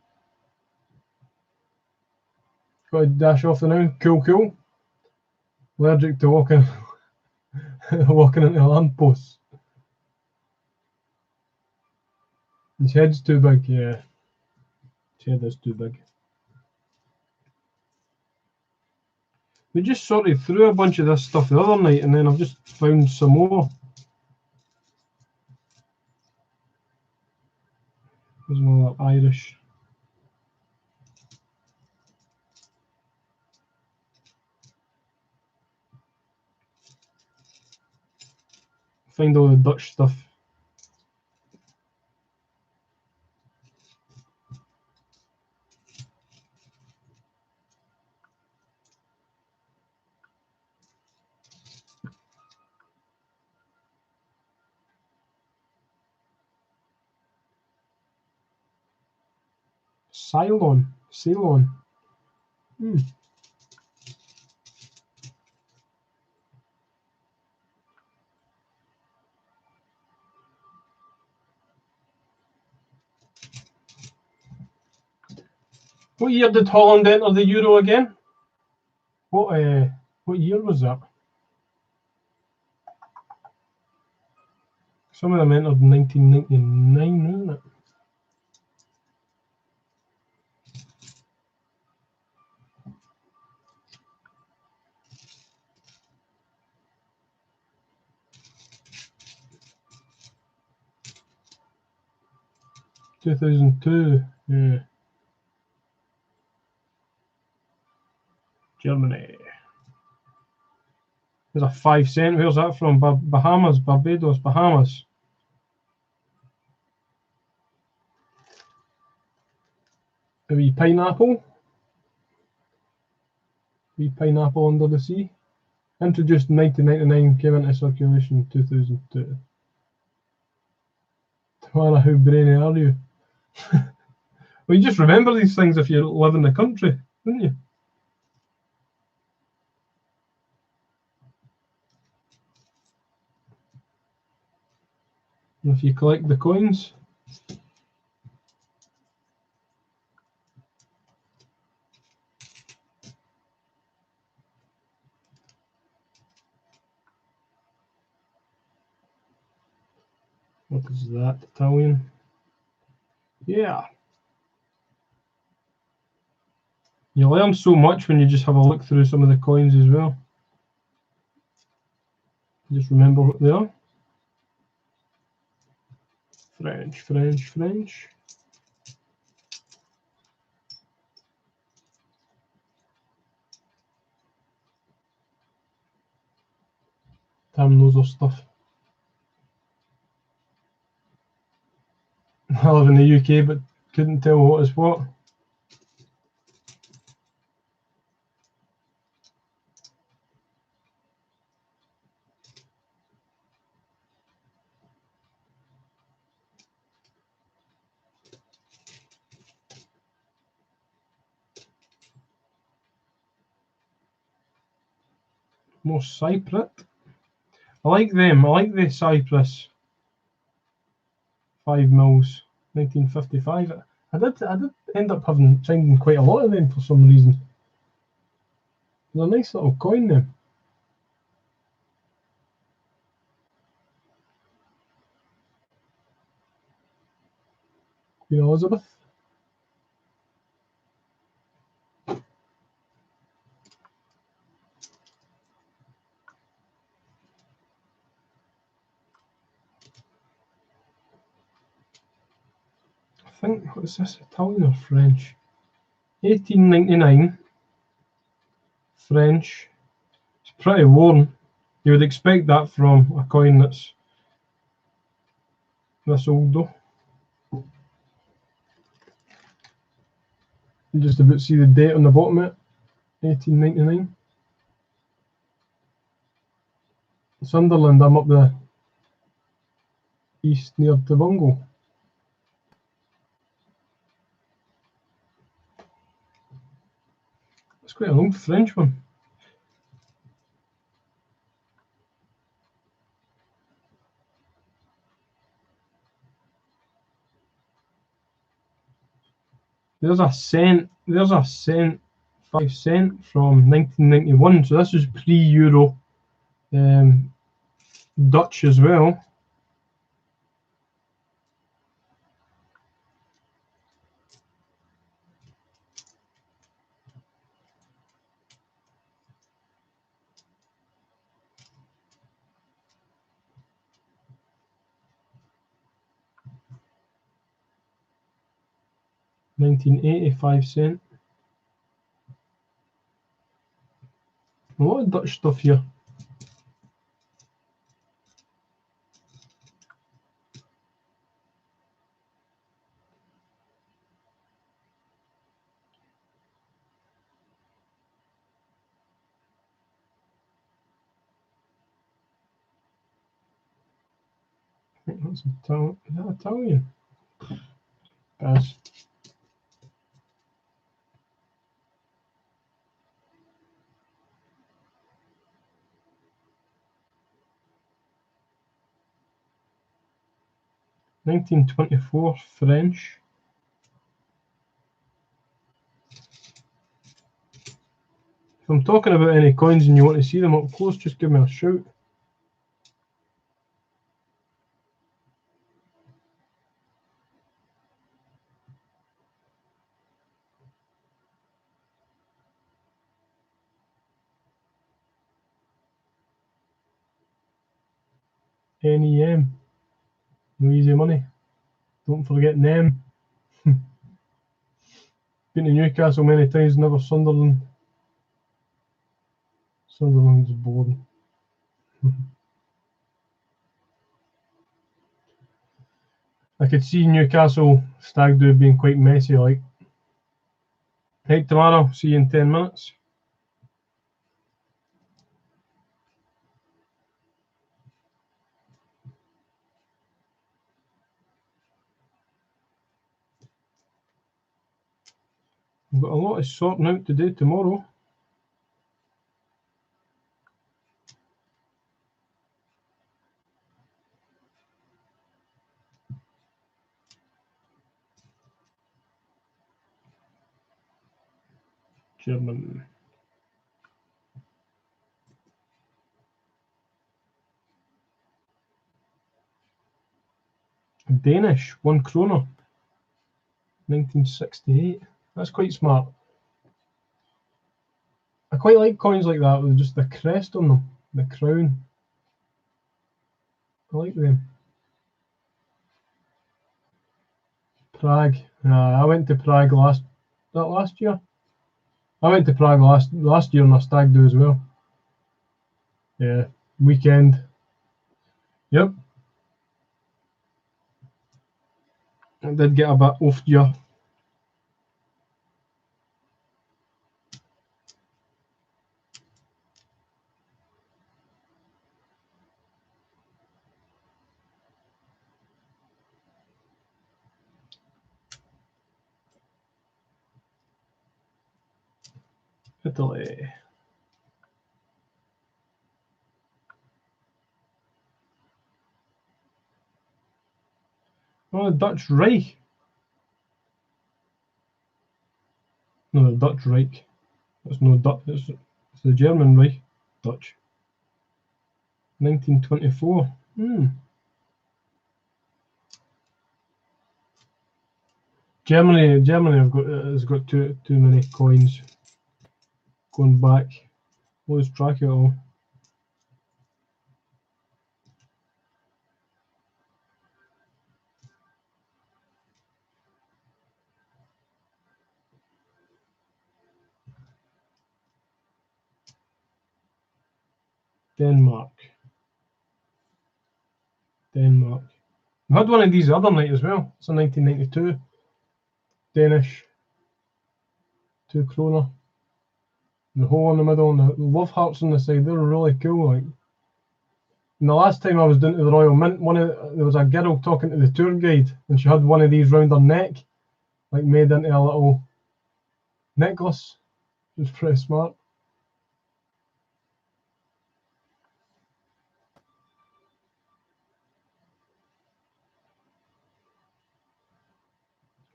A: Got to dash off the now. Cool. Allergic to walking into a lamppost. His head's too big, yeah. His head is too big. We just sorted through a bunch of this stuff the other night and then I've just found some more. There's more Irish. find all the Dutch stuff. Ceylon. What year did Holland enter the Euro again? What year was that? Some of them entered in 1999, wasn't it? (2002), yeah. Germany. There's a 5 cent. Where's that from? Bahamas, Barbados, Bahamas. A wee pineapple. Wee pineapple under the sea. Introduced in 1999, came into circulation in 2002. Tamara, how brainy are you? Well, you just remember these things if you live in the country, don't you? And if you collect the coins. What is that? Italian? Yeah. You learn so much when you just have a look through some of the coins as well. Just remember what they are. French, French, French. Tam knows her stuff. I live in the UK, but couldn't tell what is what. More Cypriot. I like them. I like the Cyprus. 5 mils, 1955. I did end up finding quite a lot of them for some reason. They're a nice little coin, them. Queen Elizabeth. I think, what is this, Italian or French? 1899. French. It's pretty worn. You would expect that from a coin that's this old though. You just about see the date on the bottom of it. 1899. Sunderland, I'm up the east near Tobungo. It's quite an old French one. There's a cent. 5 cent from 1991. So this is pre-Euro. Dutch as well. $19.85 cent. A lot of Dutch stuff here. think that's Italian. Is that Italian? Pass. (1924) French. If I'm talking about any coins and you want to see them up close, just give me a shout. NEM. No easy money. Don't forget NEM. Been to Newcastle many times, never Sunderland. Sunderland's boring. I could see Newcastle stag do being quite messy, like. Right, tomorrow, see you in 10 minutes. I've got a lot of sorting out to do tomorrow. German. Danish, 1 kroner. 1968. That's quite smart. I quite like coins like that with just the crest on them, the crown. I like them. Prague. I went to Prague last year. I went to Prague last year on a stag do as well. Yeah, weekend. Yep. I did get a bit off you. Italy. Oh, the Dutch Reich. No, the Dutch Reich. It's no Dutch. It's the German Reich. Dutch. 1924. Germany has got too many coins going back. Lose track of it all. Denmark. We had one of these the other night as well. It's a 1992. Danish. 2 kroner. The hole in the middle and the love hearts on the side, they're really cool. Like. And the last time I was down to the Royal Mint, there was a girl talking to the tour guide and she had one of these round her neck, like made into a little necklace. It was pretty smart.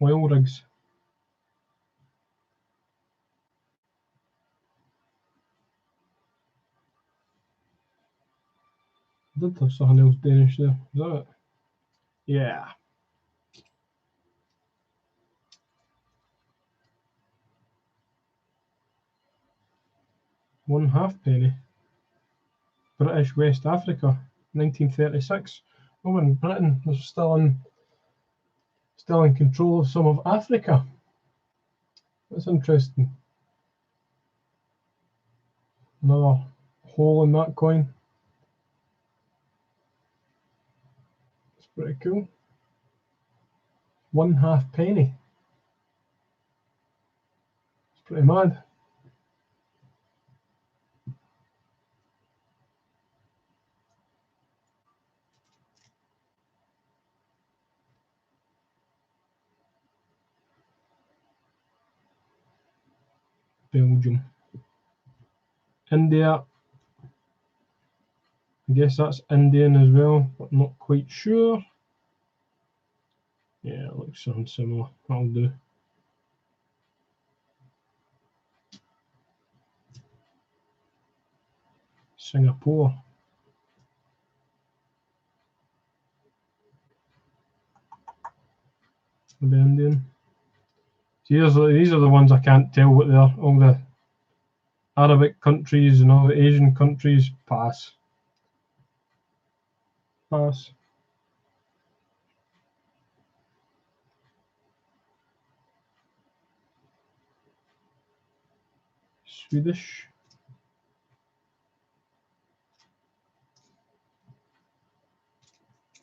A: Oil rigs. I did have something else Danish there. Is that it? Yeah. One halfpenny. British West Africa, 1936. Oh, when Britain was still in control of some of Africa. That's interesting. Another hole in that coin. It's pretty cool. 1 halfpenny. It's pretty mad. Belgium. India. I guess that's Indian as well, but not quite sure. Yeah, it looks something similar. That'll do. Singapore. The Indian. See, these are the ones I can't tell what they are. All the Arabic countries and all the Asian countries. Pass. Pass. Swedish.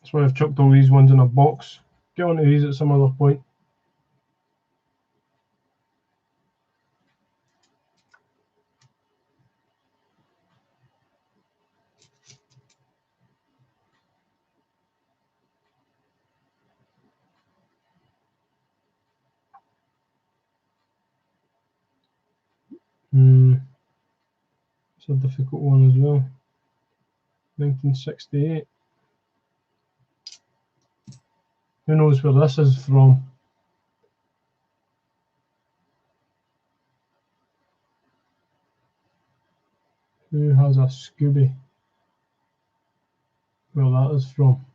A: That's why I've chucked all these ones in a box. Get onto these at some other point. It's a difficult one as well. 1968. Who knows where this is from? Who has a Scooby? Where that is from?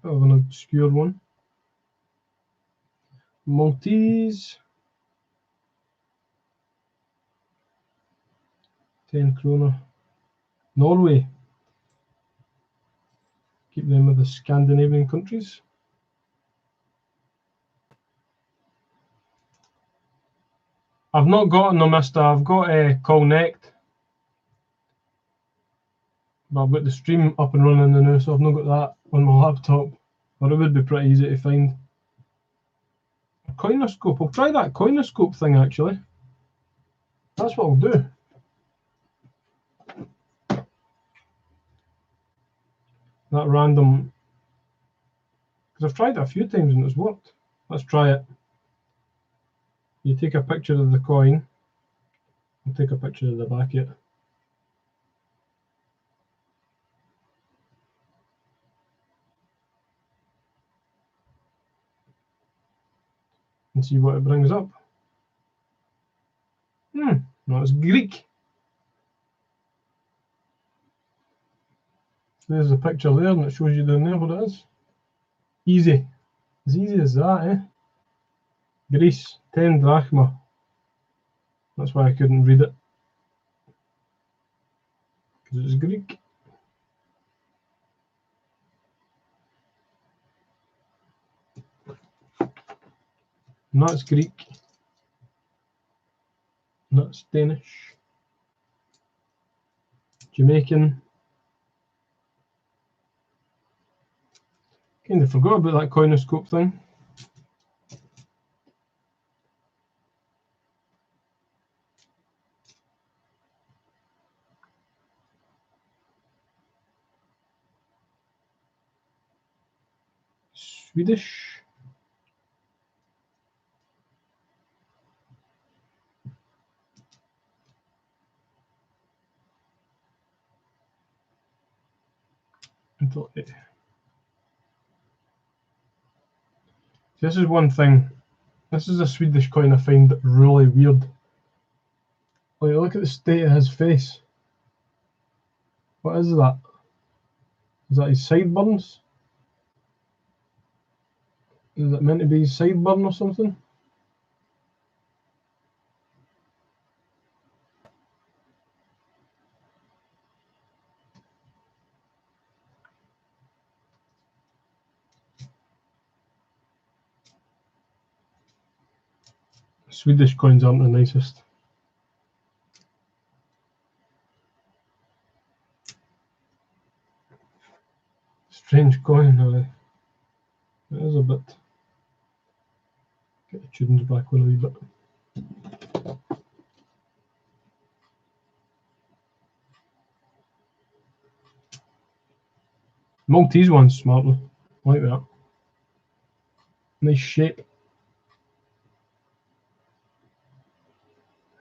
A: Bit of an obscure one. Maltese. 10 kroner. Norway. Keep them with the Scandinavian countries. I've not got no Mister. I've got a Connect, but I've got the stream up and running now, so I've not got that on my laptop. But it would be pretty easy to find. A Coinoscope. I'll try that Coinoscope thing actually. That's what I'll do. That random, because I've tried it a few times and it's worked. Let's try it. You take a picture of the coin. I'll take a picture of the back of it. And see what it brings up. No, it's Greek. There's the picture there, and it shows you down there what it is. Easy. As easy as that, eh? Greece, 10 drachma. That's why I couldn't read it. Because it's Greek. And that's Greek. And that's Danish. Jamaican. Kind of forgot about that Coinoscope thing. Swedish. This is one thing. This is a Swedish coin I find really weird. Like, look at the state of his face. What is that? Is that his sideburns? Is it meant to be his sideburn or something? Swedish coins aren't the nicest. Strange coin, really. It is a bit. Get the tunes back on a wee bit. Maltese one's smarter. I like that. Nice shape.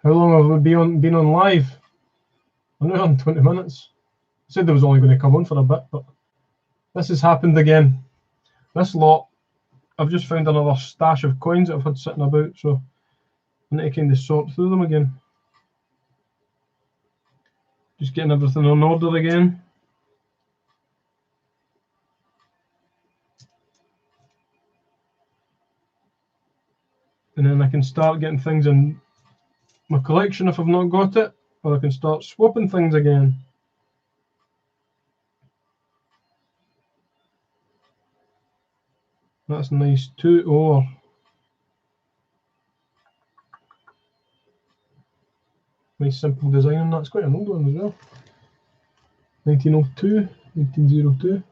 A: How long have we been on live? I'm now on 20 minutes. I said I was only going to come on for a bit, but this has happened again. This lot, I've just found another stash of coins that I've had sitting about, so I need to kind of sort through them again. Just getting everything in order again. And then I can start getting things in my collection if I've not got it, or I can start swapping things again. That's nice. 2 ore. Nice simple design on that. It's quite an old one as well. 1902, 1902.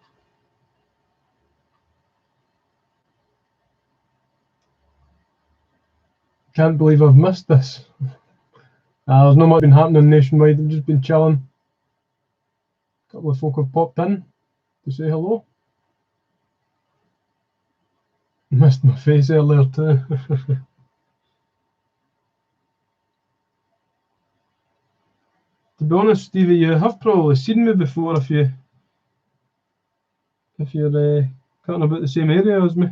A: Can't believe I've missed this. There's not much been happening nationwide. I've just been chilling. A couple of folk have popped in to say hello. Missed my face earlier too. To be honest, Stevie, you have probably seen me before if you're cutting about the same area as me.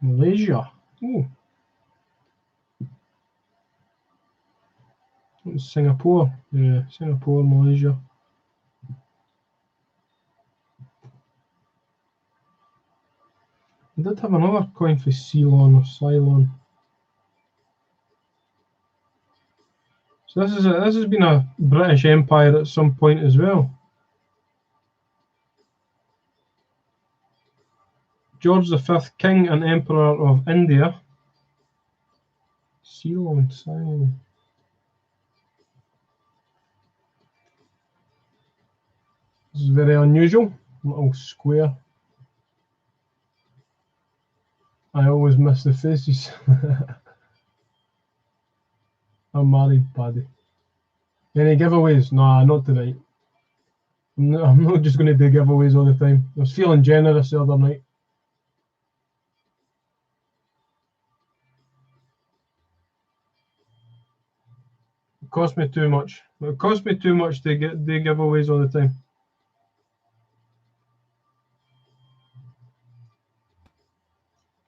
A: Malaysia. Oh. It was Singapore. Yeah, Singapore, Malaysia. I did have another coin for Ceylon or Ceylon. So this has been a British Empire at some point as well. George V, King and Emperor of India. Ceylon, Ceylon. This is very unusual. Little square. I always miss the faces. I'm married, Paddy. Any giveaways? Nah, not tonight. I'm not just going to do giveaways all the time. I was feeling generous the other night. It cost me too much. It cost me too much to do giveaways all the time.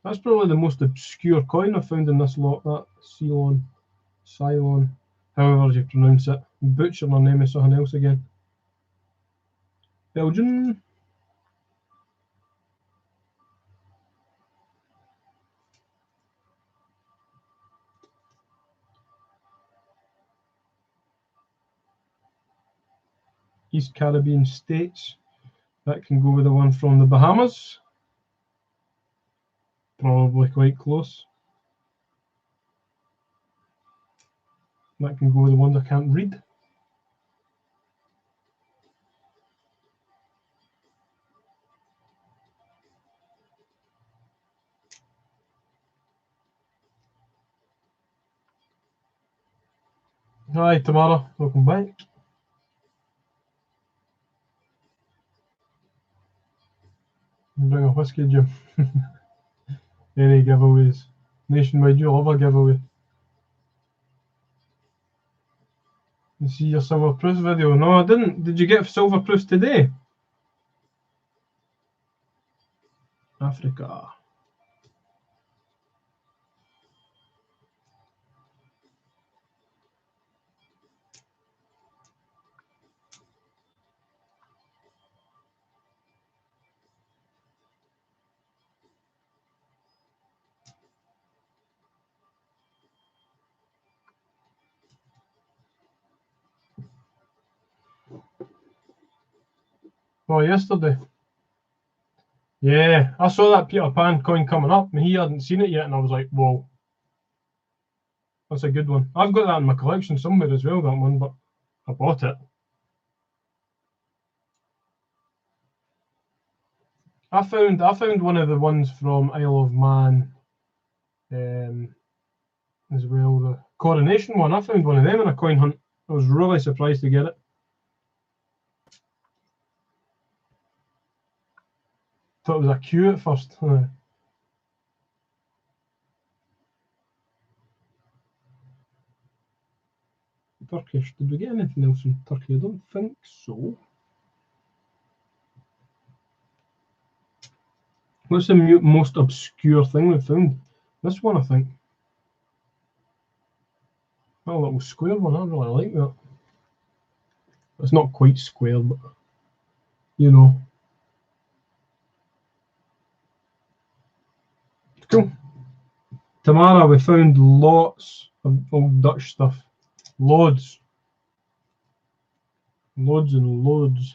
A: That's probably the most obscure coin I've found in this lot, that Ceylon. Ceylon. However you pronounce it. Butcher my name is something else again. Belgian. East Caribbean states. That can go with the one from the Bahamas. Probably quite close. That can go with the ones I can't read. Hi Tamara, welcome back. Bring a whiskey, Jim. Any giveaways? Nationwide, you love a giveaway. You see your silver proofs video? No, I didn't. Did you get silver proofs today? Africa. Oh, yesterday. Yeah, I saw that Peter Pan coin coming up, and he hadn't seen it yet, and I was like, whoa. That's a good one. I've got that in my collection somewhere as well, that one, but I bought it. I found one of the ones from Isle of Man, as well. The Coronation one. I found one of them in a coin hunt. I was really surprised to get it. Thought it was a Q at first. Turkish. Did we get anything else from Turkey? I don't think so. What's the most obscure thing we've found? This one, I think. That little square one, I really like that. It's not quite square, but you know. Cool. Tamara, we found lots of old Dutch stuff. Loads. Loads and loads.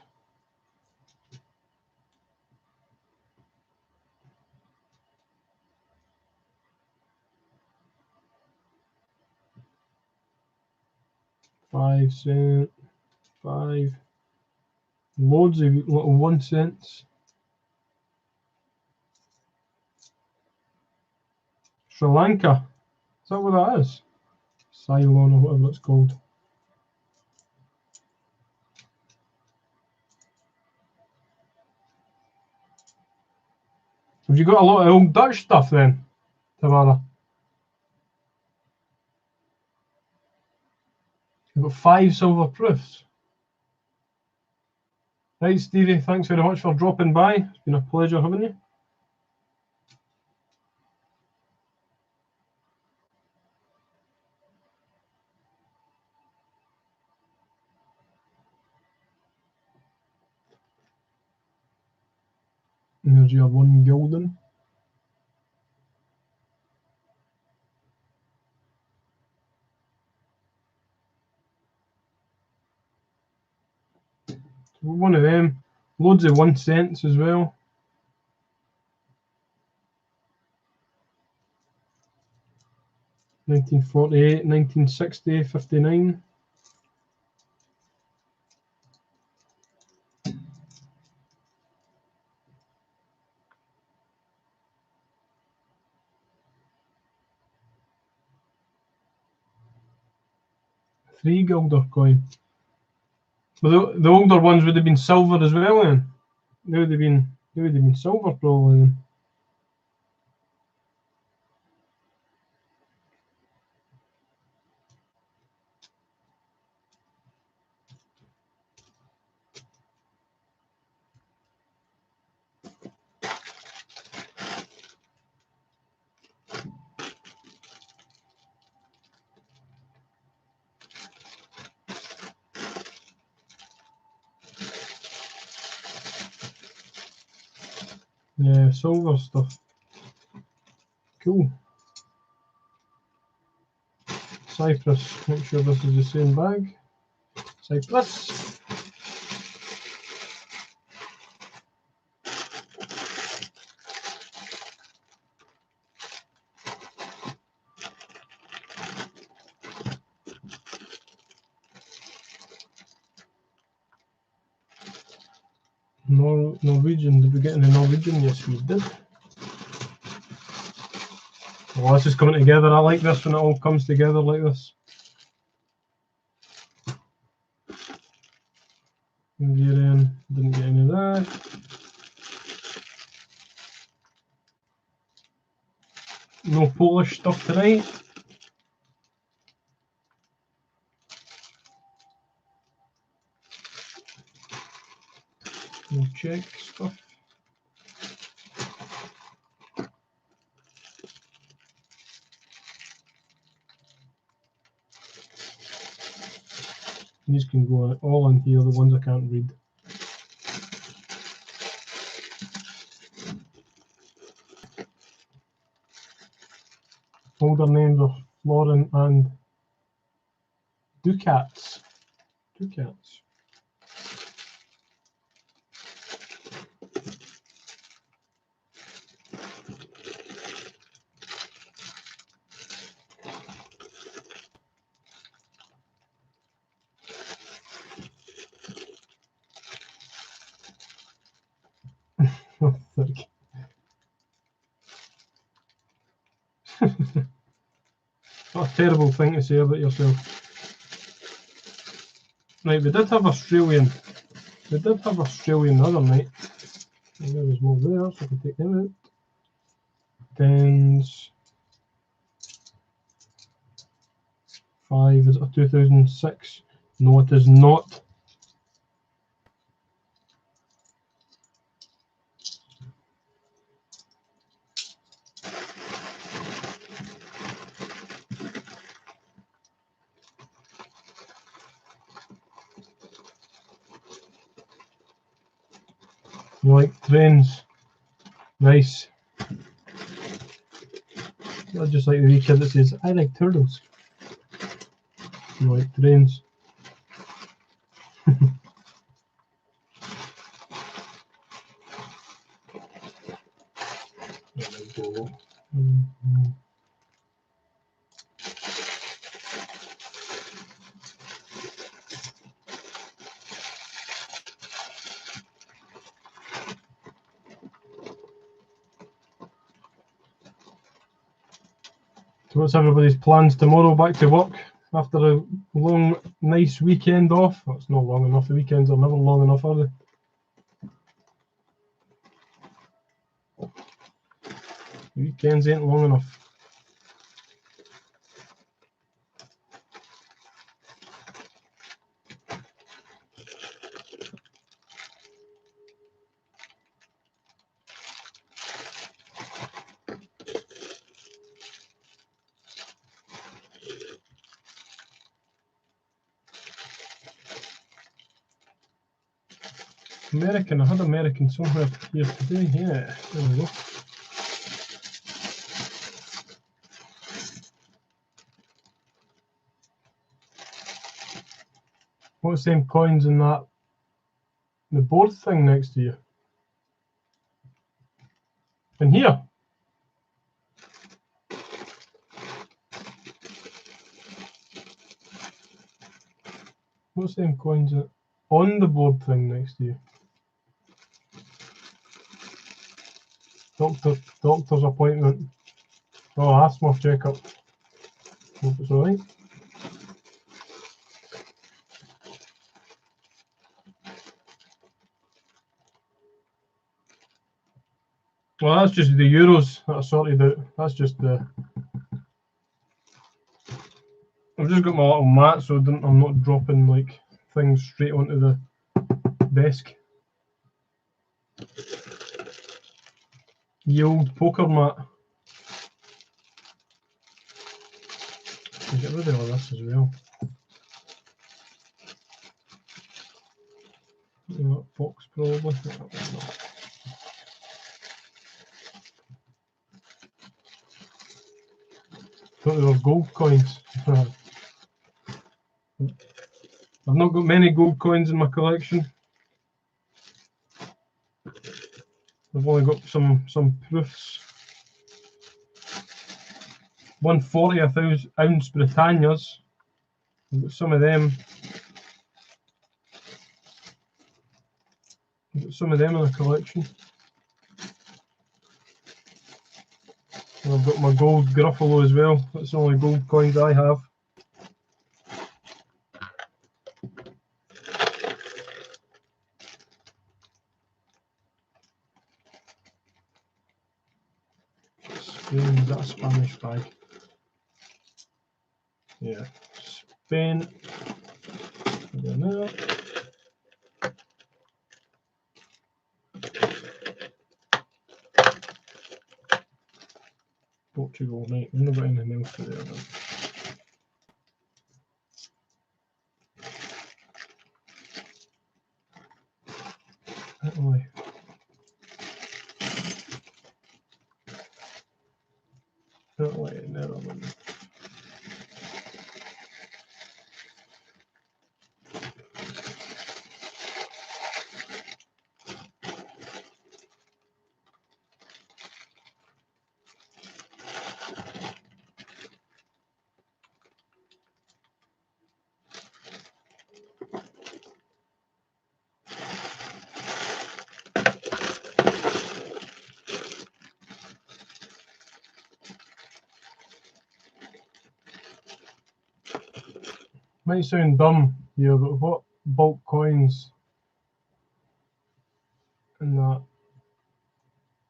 A: $5 cents. 5. Loads of little 1 cents. Sri Lanka. Is that what that is? Ceylon or whatever it's called. Have you got a lot of old Dutch stuff then, Tamara? You've got 5 silver proofs. Right, Stevie, thanks very much for dropping by. It's been a pleasure having you. There's your 1 gulden. One of them. Loads of 1 cents as well. 1948, 1960, 59. $3 coin. But the older ones would have been silver as well then. They would have been silver probably then. Yeah, silver stuff. Cool. Cyprus. Make sure this is the same bag. Cyprus. Norwegian. Did we get any Norwegian? Yes, we did. Well, this is coming together. I like this when it all comes together like this. Hungarian, didn't get any of that. No Polish stuff tonight. No Czech stuff. These can go all in here, the ones I can't read. Older names are Florin and Ducats. Ducats. terrible thing to say about yourself. Right, we did have Australian. We did have Australian the other night. And there was more there, so I can take them out. Tens. 5, is it a 2006? No, it is not. You like trains? Nice. Not just like the wee kid that says, I like turtles. You like trains? There we go. So what's everybody's plans tomorrow? Back to work after a long, nice weekend off? Well, it's not long enough. The weekends are never long enough, are they? The weekends ain't long enough. American, I had American somewhere here today. Yeah, there we go. What's them coins in that? The board thing next to you? In here? What's them coins on the board thing next to you? Doctor's appointment. Oh, asthma checkup. Hope it's alright. Well, that's just the euros that I sorted out. That's just the. I've just got my little mat, so I'm not dropping like things straight onto the desk. The old poker mat. I'll get rid of all this as well. Box probably. Thought they were gold coins. I've not got many gold coins in my collection. I've only got some proofs. 1/40 ounce Britannias. I've got some of them. I've got some of them in the collection. And I've got my gold Gruffalo as well. That's the only gold coins I have. Spain, is that a Spanish bag? Yeah. Spain. Portugal, right. I've not got anything else for there then. Italy. Italy, Netherlands. Might sound dumb here, but what bulk coins in that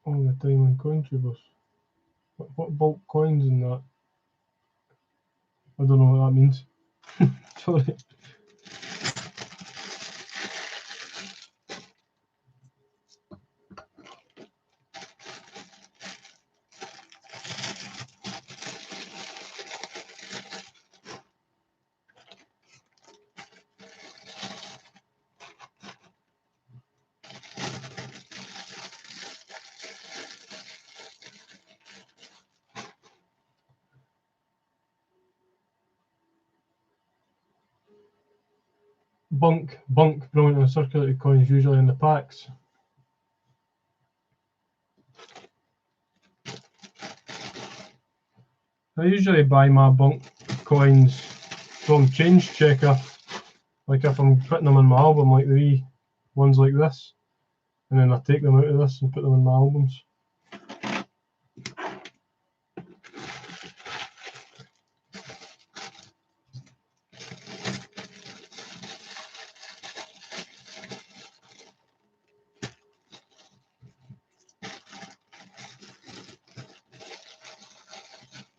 A: all the time on CoinTubers? What bulk coins in that? I don't know what that means. Sorry. Bunk, brilliant and circulated coins usually in the packs. I usually buy my bunk coins from Change Checker, like if I'm putting them in my album, like the wee ones like this, and then I take them out of this and put them in my albums.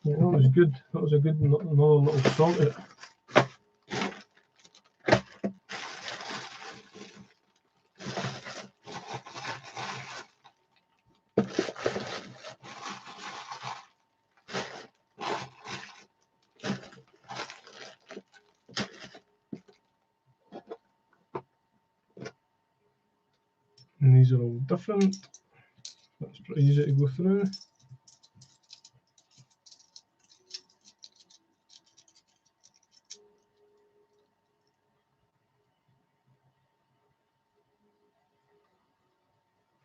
A: Yeah, that was good. That was a good another little salt it. And these are all different. That's pretty easy to go through.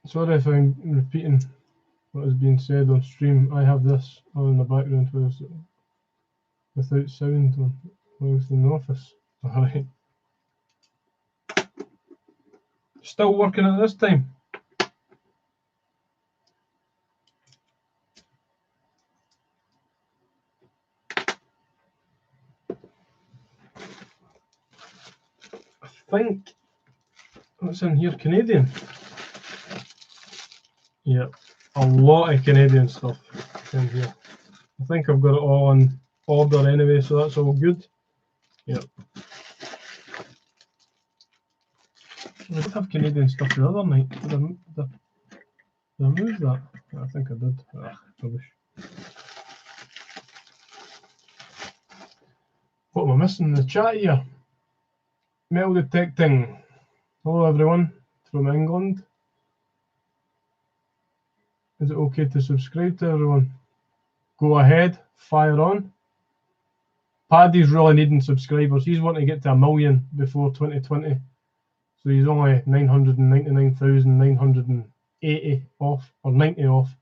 A: Sorry if I'm repeating what is being said on stream. I have this on in the background without sound on whilst in the office. Alright. Still working at this time. I think what's in here? Canadian. Yeah, a lot of Canadian stuff in here. I think I've got it all on order anyway, so that's all good. Yep. I did have Canadian stuff the other night. Did I move that? I think I did. Rubbish. What am I missing in the chat here? Metal detecting. Hello everyone from England. Is it okay to subscribe to everyone? Go ahead, fire on. Paddy's really needing subscribers. He's wanting to get to 1 million before 2020. So he's only 999,980 off, or 90 off.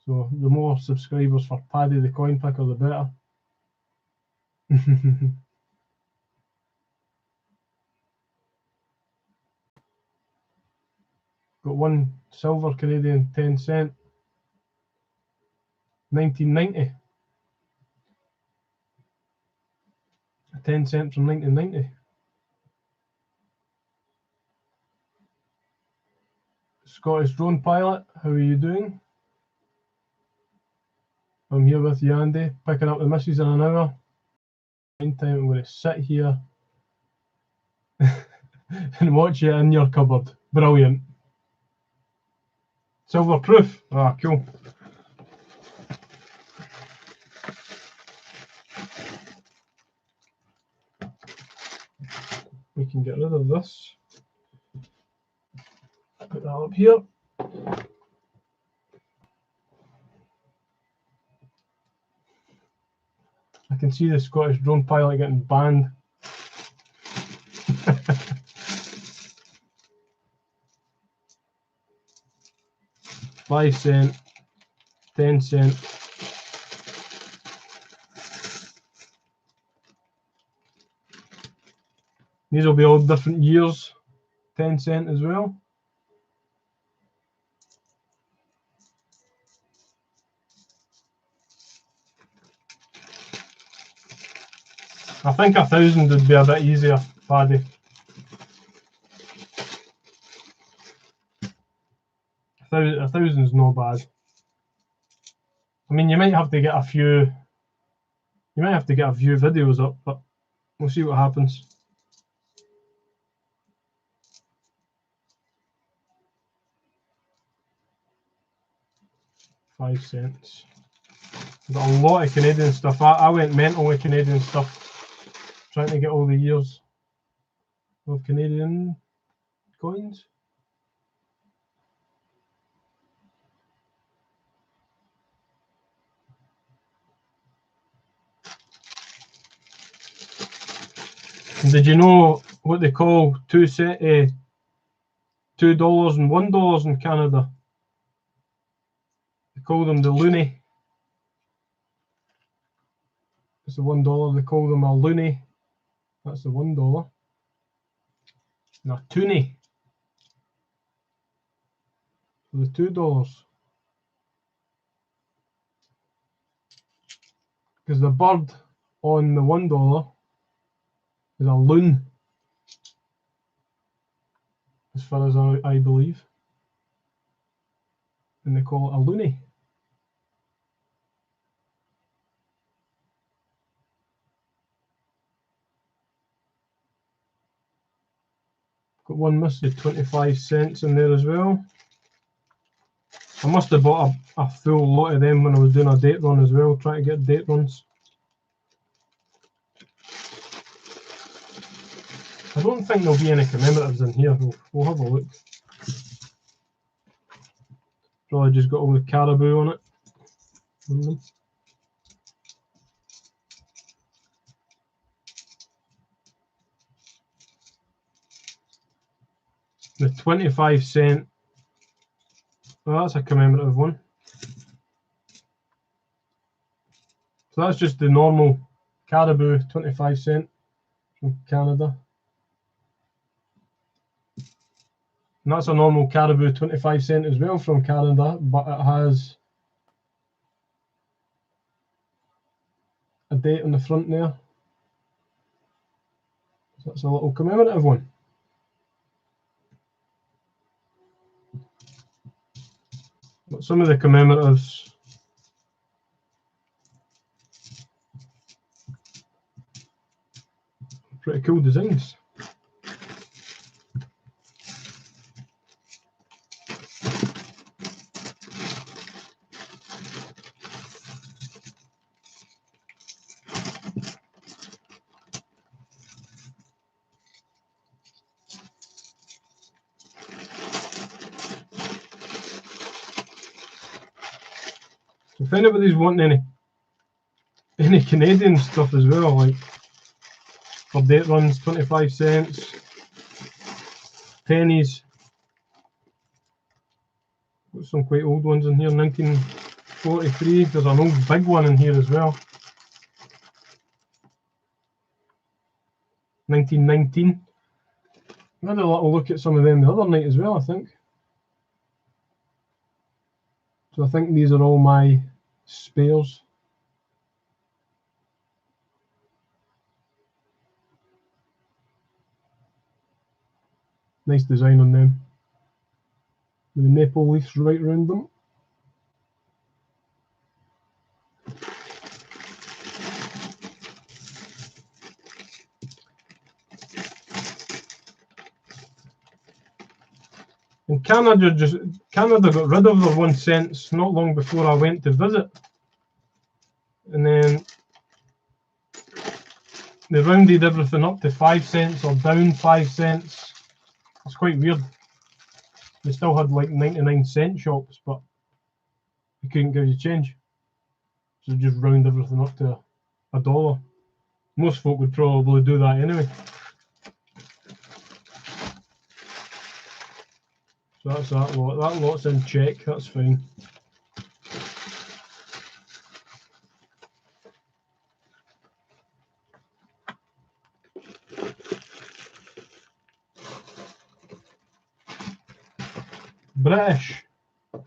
A: So the more subscribers for Paddy the coin picker, the better. Got one silver Canadian 10 cent, 1990. A 10 cent from 1990. Scottish drone pilot, how are you doing? I'm here with you, Andy, picking up the missus in an hour. Meantime, I'm going to sit here and watch you in your cupboard. Brilliant. Silver proof. Ah, cool. We can get rid of this. Put that up here. I can see the Scottish drone pilot getting banned. 5 cent, 10 cent. These will be all different years. 10 cent as well. I think 1,000 would be a bit easier, Paddy. 1,000's no bad. I mean, you might have to get a few videos up, but we'll see what happens. $0.05. Got a lot of Canadian stuff. I went mental with Canadian stuff, trying to get all the years of Canadian coins. And did you know what they call $2 and $1 in Canada? They call them the loonie. It's the $1. They call them a loonie. That's the $1. And a toonie for the $2. Because the bird on the $1 is a loon, as far as I believe. And they call it a loonie. Got one missing, 25 cents in there as well. I must have bought a full lot of them when I was doing a date run as well, trying to get date runs. I don't think there'll be any commemoratives in here. We'll have a look. Probably just got all the caribou on it. The 25 cent. Well, that's a commemorative one. So that's just the normal caribou 25 cent from Canada. And that's a normal caribou 25 cent as well from Canada, but it has a date on the front there. So that's a little commemorative one. But some of the commemoratives are pretty cool designs. So if anybody's wanting any Canadian stuff as well, like for date runs, 25 cents, pennies. Got some quite old ones in here, 1943. There's an old big one in here as well. 1919. I had a little look at some of them the other night as well, I think. So I think these are all my spares. Nice design on them. With the maple leaves right around them. And Canada got rid of their 1 cents not long before I went to visit, and then they rounded everything up to 5 cents or down 5 cents. It's quite weird. They still had like 99-cent shops, but they couldn't give you change, so they just round everything up to $1. Most folk would probably do that anyway. So that's that lot. That lot's in check, that's fine. British. Look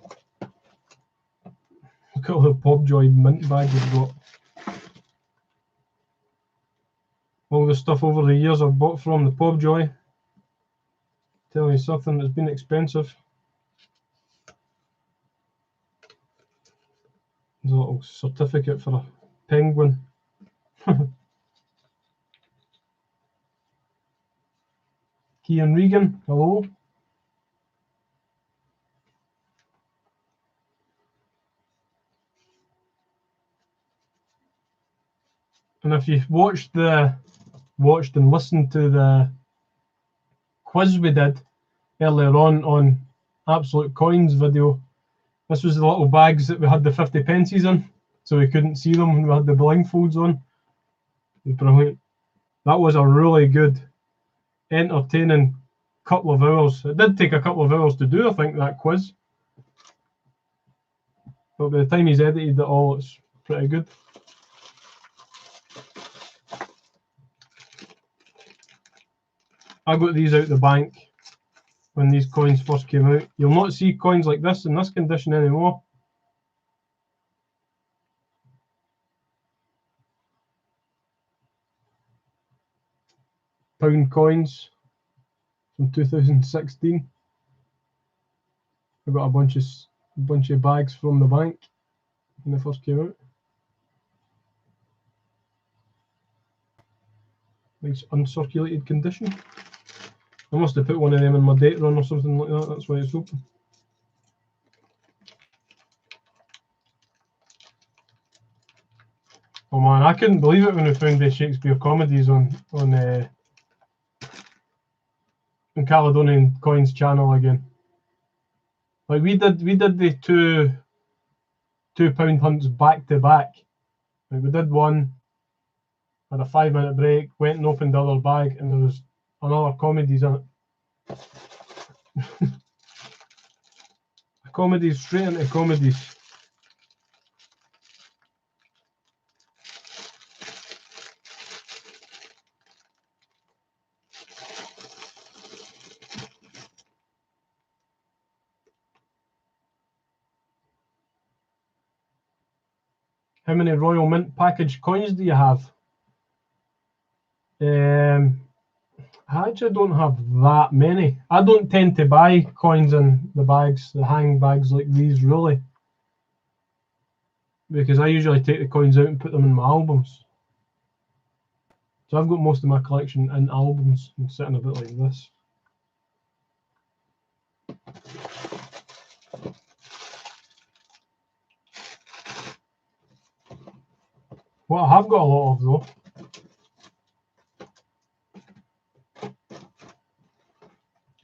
A: at all the Pobjoy mint bags you've got. all the stuff over the years I've bought from the Pobjoy. Tell you something that's been expensive. There's a little certificate for a penguin. Kian Regan, hello. And if you watched and listened to the quiz we did earlier on Absolute Coins video, this was the little bags that we had the 50 pences in, so we couldn't see them when we had the blindfolds on. Brilliant. That was a really good, entertaining couple of hours. It did take a couple of hours to do, I think, that quiz. But by the time he's edited it all, it's pretty good. I got these out the bank when these coins first came out. You'll not see coins like this in this condition anymore. Pound coins from 2016. I got a bunch of bags from the bank when they first came out. Nice uncirculated condition. I must have put one of them in my date run or something like that. That's why it's open. Oh man, I couldn't believe it when we found the Shakespeare comedies on Caledonian Coins channel again. Like we did the £2 hunts back to back. Like we did one, had a 5-minute break, went and opened the other bag, and there was another comedies in it. Comedies, straight into comedies. How many Royal Mint package coins do you have? I actually don't have that many. I don't tend to buy coins in the bags, the hang bags like these, really, because I usually take the coins out and put them in my albums. So I've got most of my collection in albums and sitting a bit like this. What I have got a lot of, though,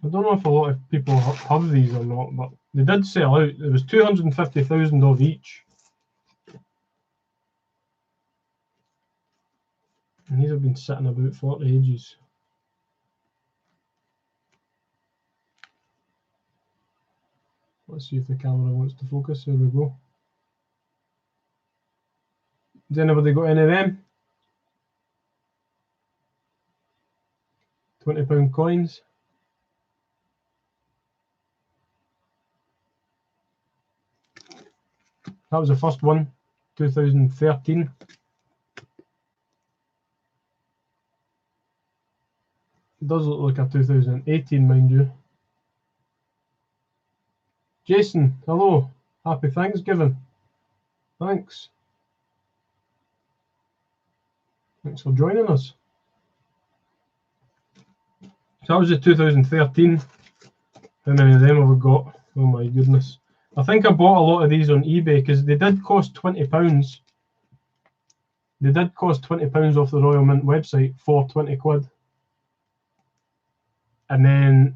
A: I don't know if a lot of people have these or not, but they did sell out. There was 250,000 of each. And these have been sitting about for ages. Let's see if the camera wants to focus. Here we go. Has anybody got any of them? £20 coins. That was the first one, 2013. It does look like a 2018, mind you. Jason, hello. Happy Thanksgiving. Thanks. Thanks for joining us. So that was the 2013. How many of them have we got? Oh my goodness. I think I bought a lot of these on eBay because they did cost £20. They did cost £20 off the Royal Mint website for 20 quid. And then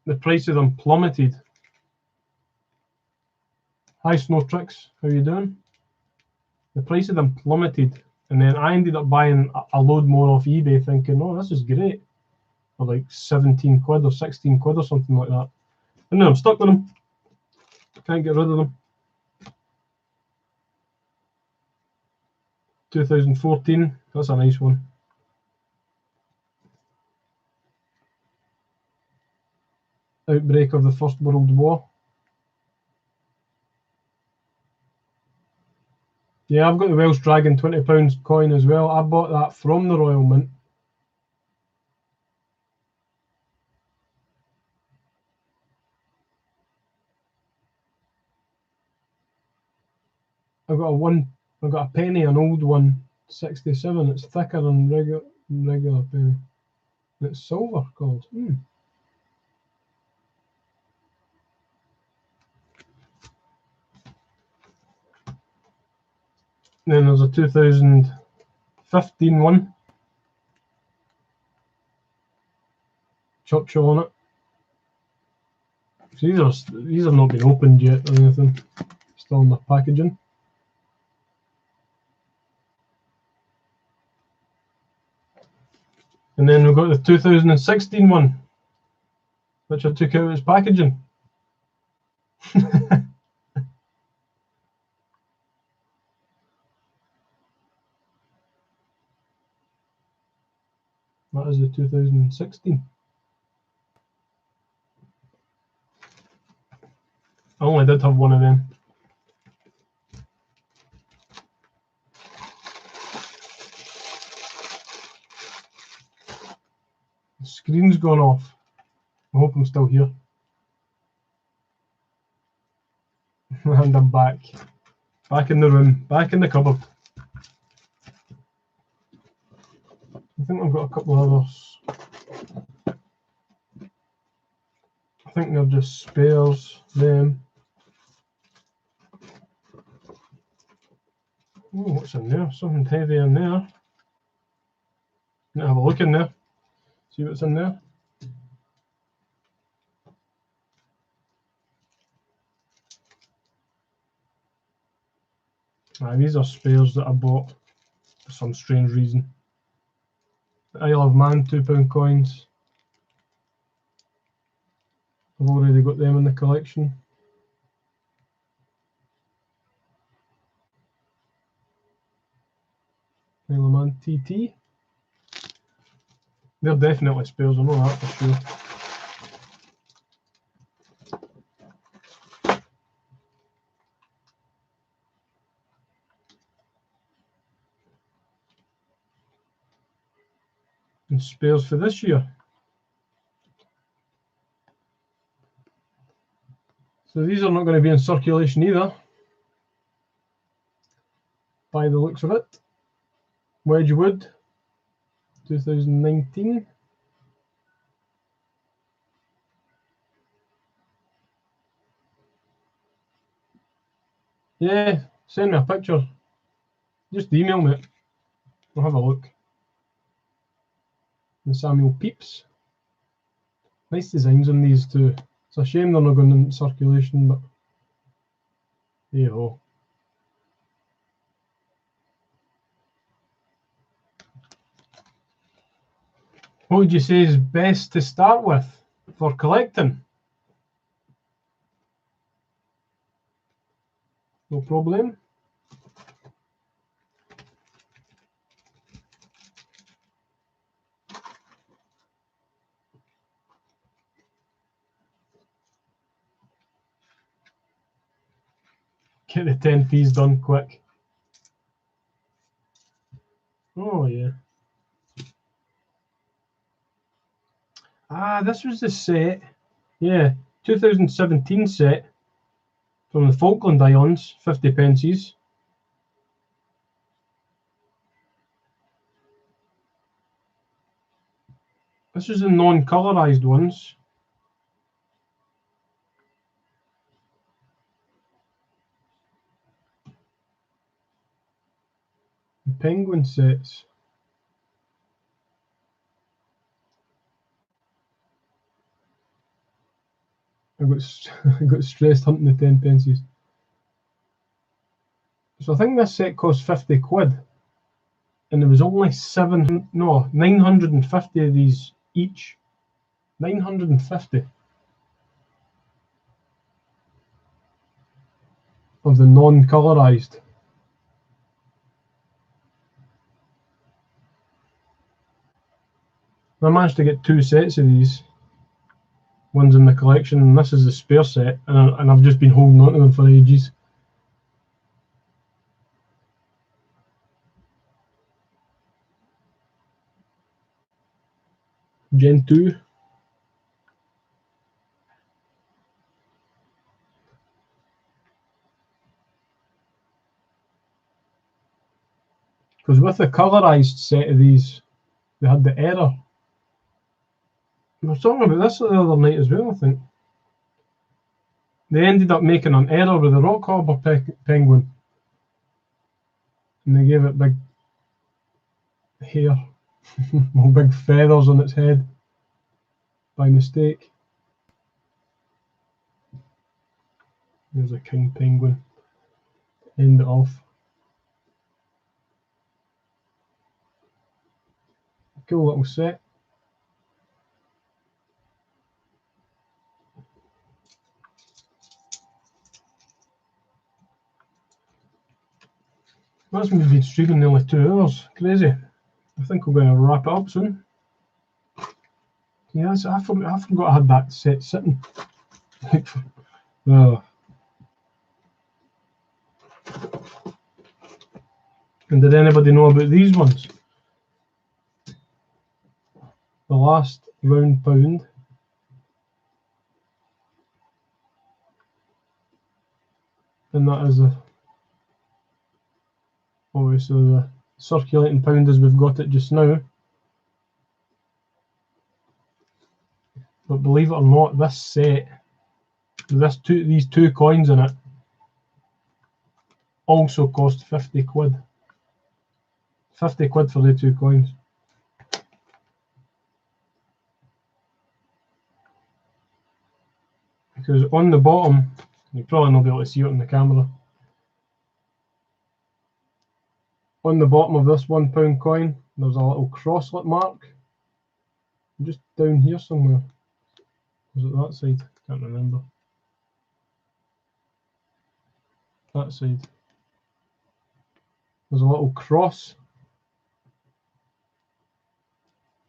A: the price of them plummeted. Hi Snow Tricks, how you doing? The price of them plummeted, and then I ended up buying a load more off eBay thinking, oh, this is great. For like 17 quid or 16 quid or something like that. And then I'm stuck with them. Can't get rid of them. 2014, that's a nice one. Outbreak of the First World War. Yeah, I've got the Welsh Dragon £20 coin as well. I bought that from the Royal Mint I've got a penny, an old one, 67. It's thicker than regular penny. It's silver called. Then there's a 2015 one. Churchill on it. So these have not been opened yet or anything. Still in the packaging. And then we've got the 2016 one, which I took out its packaging. That is the 2016. I only did have one of them. The screen's gone off. I hope I'm still here. And I'm back. Back in the room. Back in the cupboard. I think I've got a couple of others. I think they're just spares, them. Oh, what's in there? Something heavy in there. Need to have a look in there. See what's in there. These are spares that I bought for some strange reason. The Isle of Man £2 coins. I've already got them in the collection. Isle of Man TT. They're definitely spares, I know that for sure. And spares for this year. So these are not going to be in circulation either, by the looks of it. Wedgwood, 2019. Yeah, send me a picture. Just email me it. I'll have a look. And Samuel Pepys. Nice designs on these too. It's a shame they're not going in circulation, but there you go. What would you say is best to start with for collecting? No problem. Get the 10p's done quick. Oh yeah. This was the set. Yeah, 2017 set from the Falkland Islands, 50 pences. This is the non-colorized ones. The penguin sets. I got stressed hunting the 10 pences. So I think this set cost 50 quid. And there was only 950 of these each. 950 of the non-colorized. I managed to get 2 sets of these. One's in the collection, and this is the spare set, and I've just been holding on to them for ages. Gen 2. Because with the colorized set of these, they had the error. We were talking about this the other night as well, I think. They ended up making an error with the Rockhopper penguin. And they gave it big hair, big feathers on its head by mistake. There's a king penguin. End it off. Cool little set. That's me been streaming nearly 2 hours. Crazy. I think we're going to wrap it up soon. Yes, I forgot I had that set sitting. Oh. And did anybody know about these ones? The last round pound. And that is obviously the circulating pound as we've got it just now. But believe it or not, this set, these two coins in it, also cost 50 quid. 50 quid for the 2 coins. Because on the bottom, you probably not be able to see it on the camera. On the bottom of this £1 coin, there's a little crosslet mark. Just down here somewhere. Was it that side? Can't remember. That side. There's a little cross.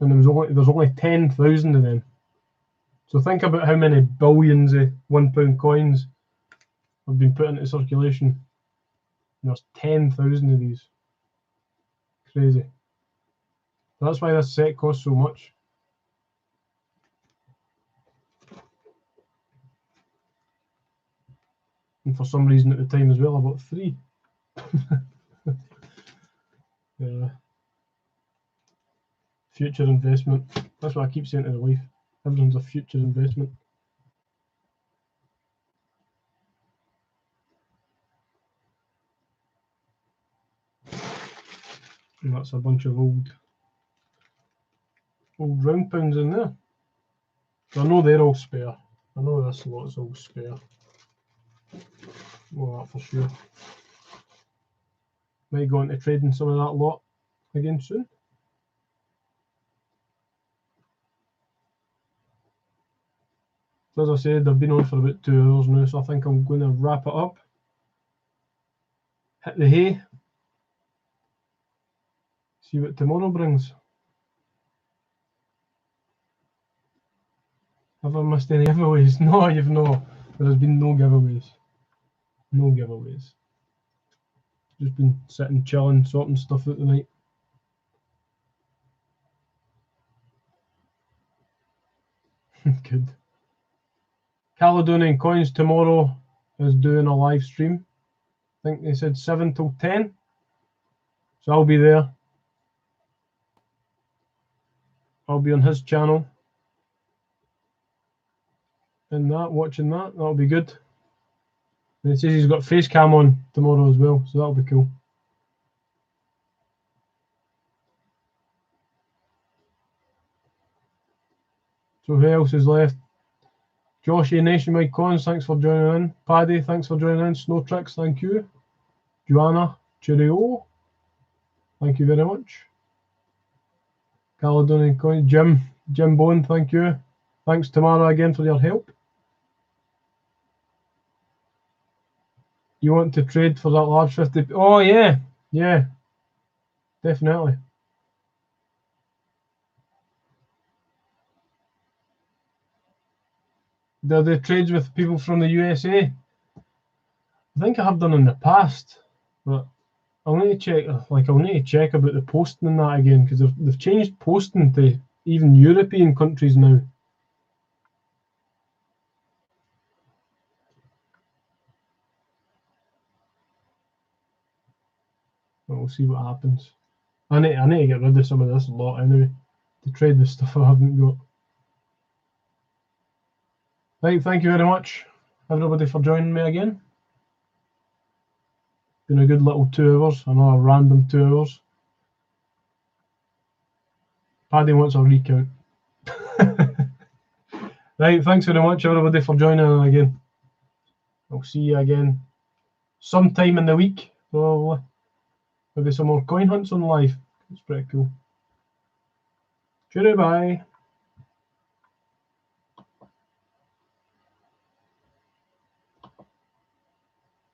A: And there's only 10,000 of them. So think about how many billions of £1 coins have been put into circulation. And there's 10,000 of these. Crazy. That's why this set costs so much. And for some reason at the time as well, I bought 3. Future investment. That's what I keep saying to the wife. Everyone's a future investment. And that's a bunch of old round pounds in there. I know they're all spare. I know this lot's all spare. Well, that for sure. Might go into trading some of that lot again soon. So as I said, I've been on for about 2 hours now, so I think I'm going to wrap it up. Hit the hay. See what tomorrow brings. Have I missed any giveaways? No, you've not. There has been no giveaways. No giveaways. Just been sitting, chilling, sorting stuff out tonight. Good. Caledonian Coins tomorrow is doing a live stream. I think they said 7 till 10. So I'll be there. I'll be on his channel. And watching that, that'll be good. And it says he's got face cam on tomorrow as well, so that'll be cool. So who else is left? Josh A. Nationwide Cons, thanks for joining in. Paddy, thanks for joining in. Snow Tricks, thank you. Joanna, cheerio. Thank you very much. Caledonian Coins, Jim Bone, thank you. Thanks Tamara again for your help. You want to trade for that large 50? Oh yeah, definitely. The trades with people from the USA. I think I have done in the past, but I'll need to check. I'll need to check about the posting and that again, because they've changed posting to even European countries now. But we'll see what happens. I need to get rid of some of this lot anyway, to trade with stuff I haven't got. Right, thank you very much, everybody, for joining me again. Been a good little 2 hours, another random 2 hours. Paddy wants a recount. Right, thanks very much, everybody, for joining again. I'll see you again sometime in the week, probably. Maybe some more coin hunts on live. It's pretty cool. Cheerio, bye.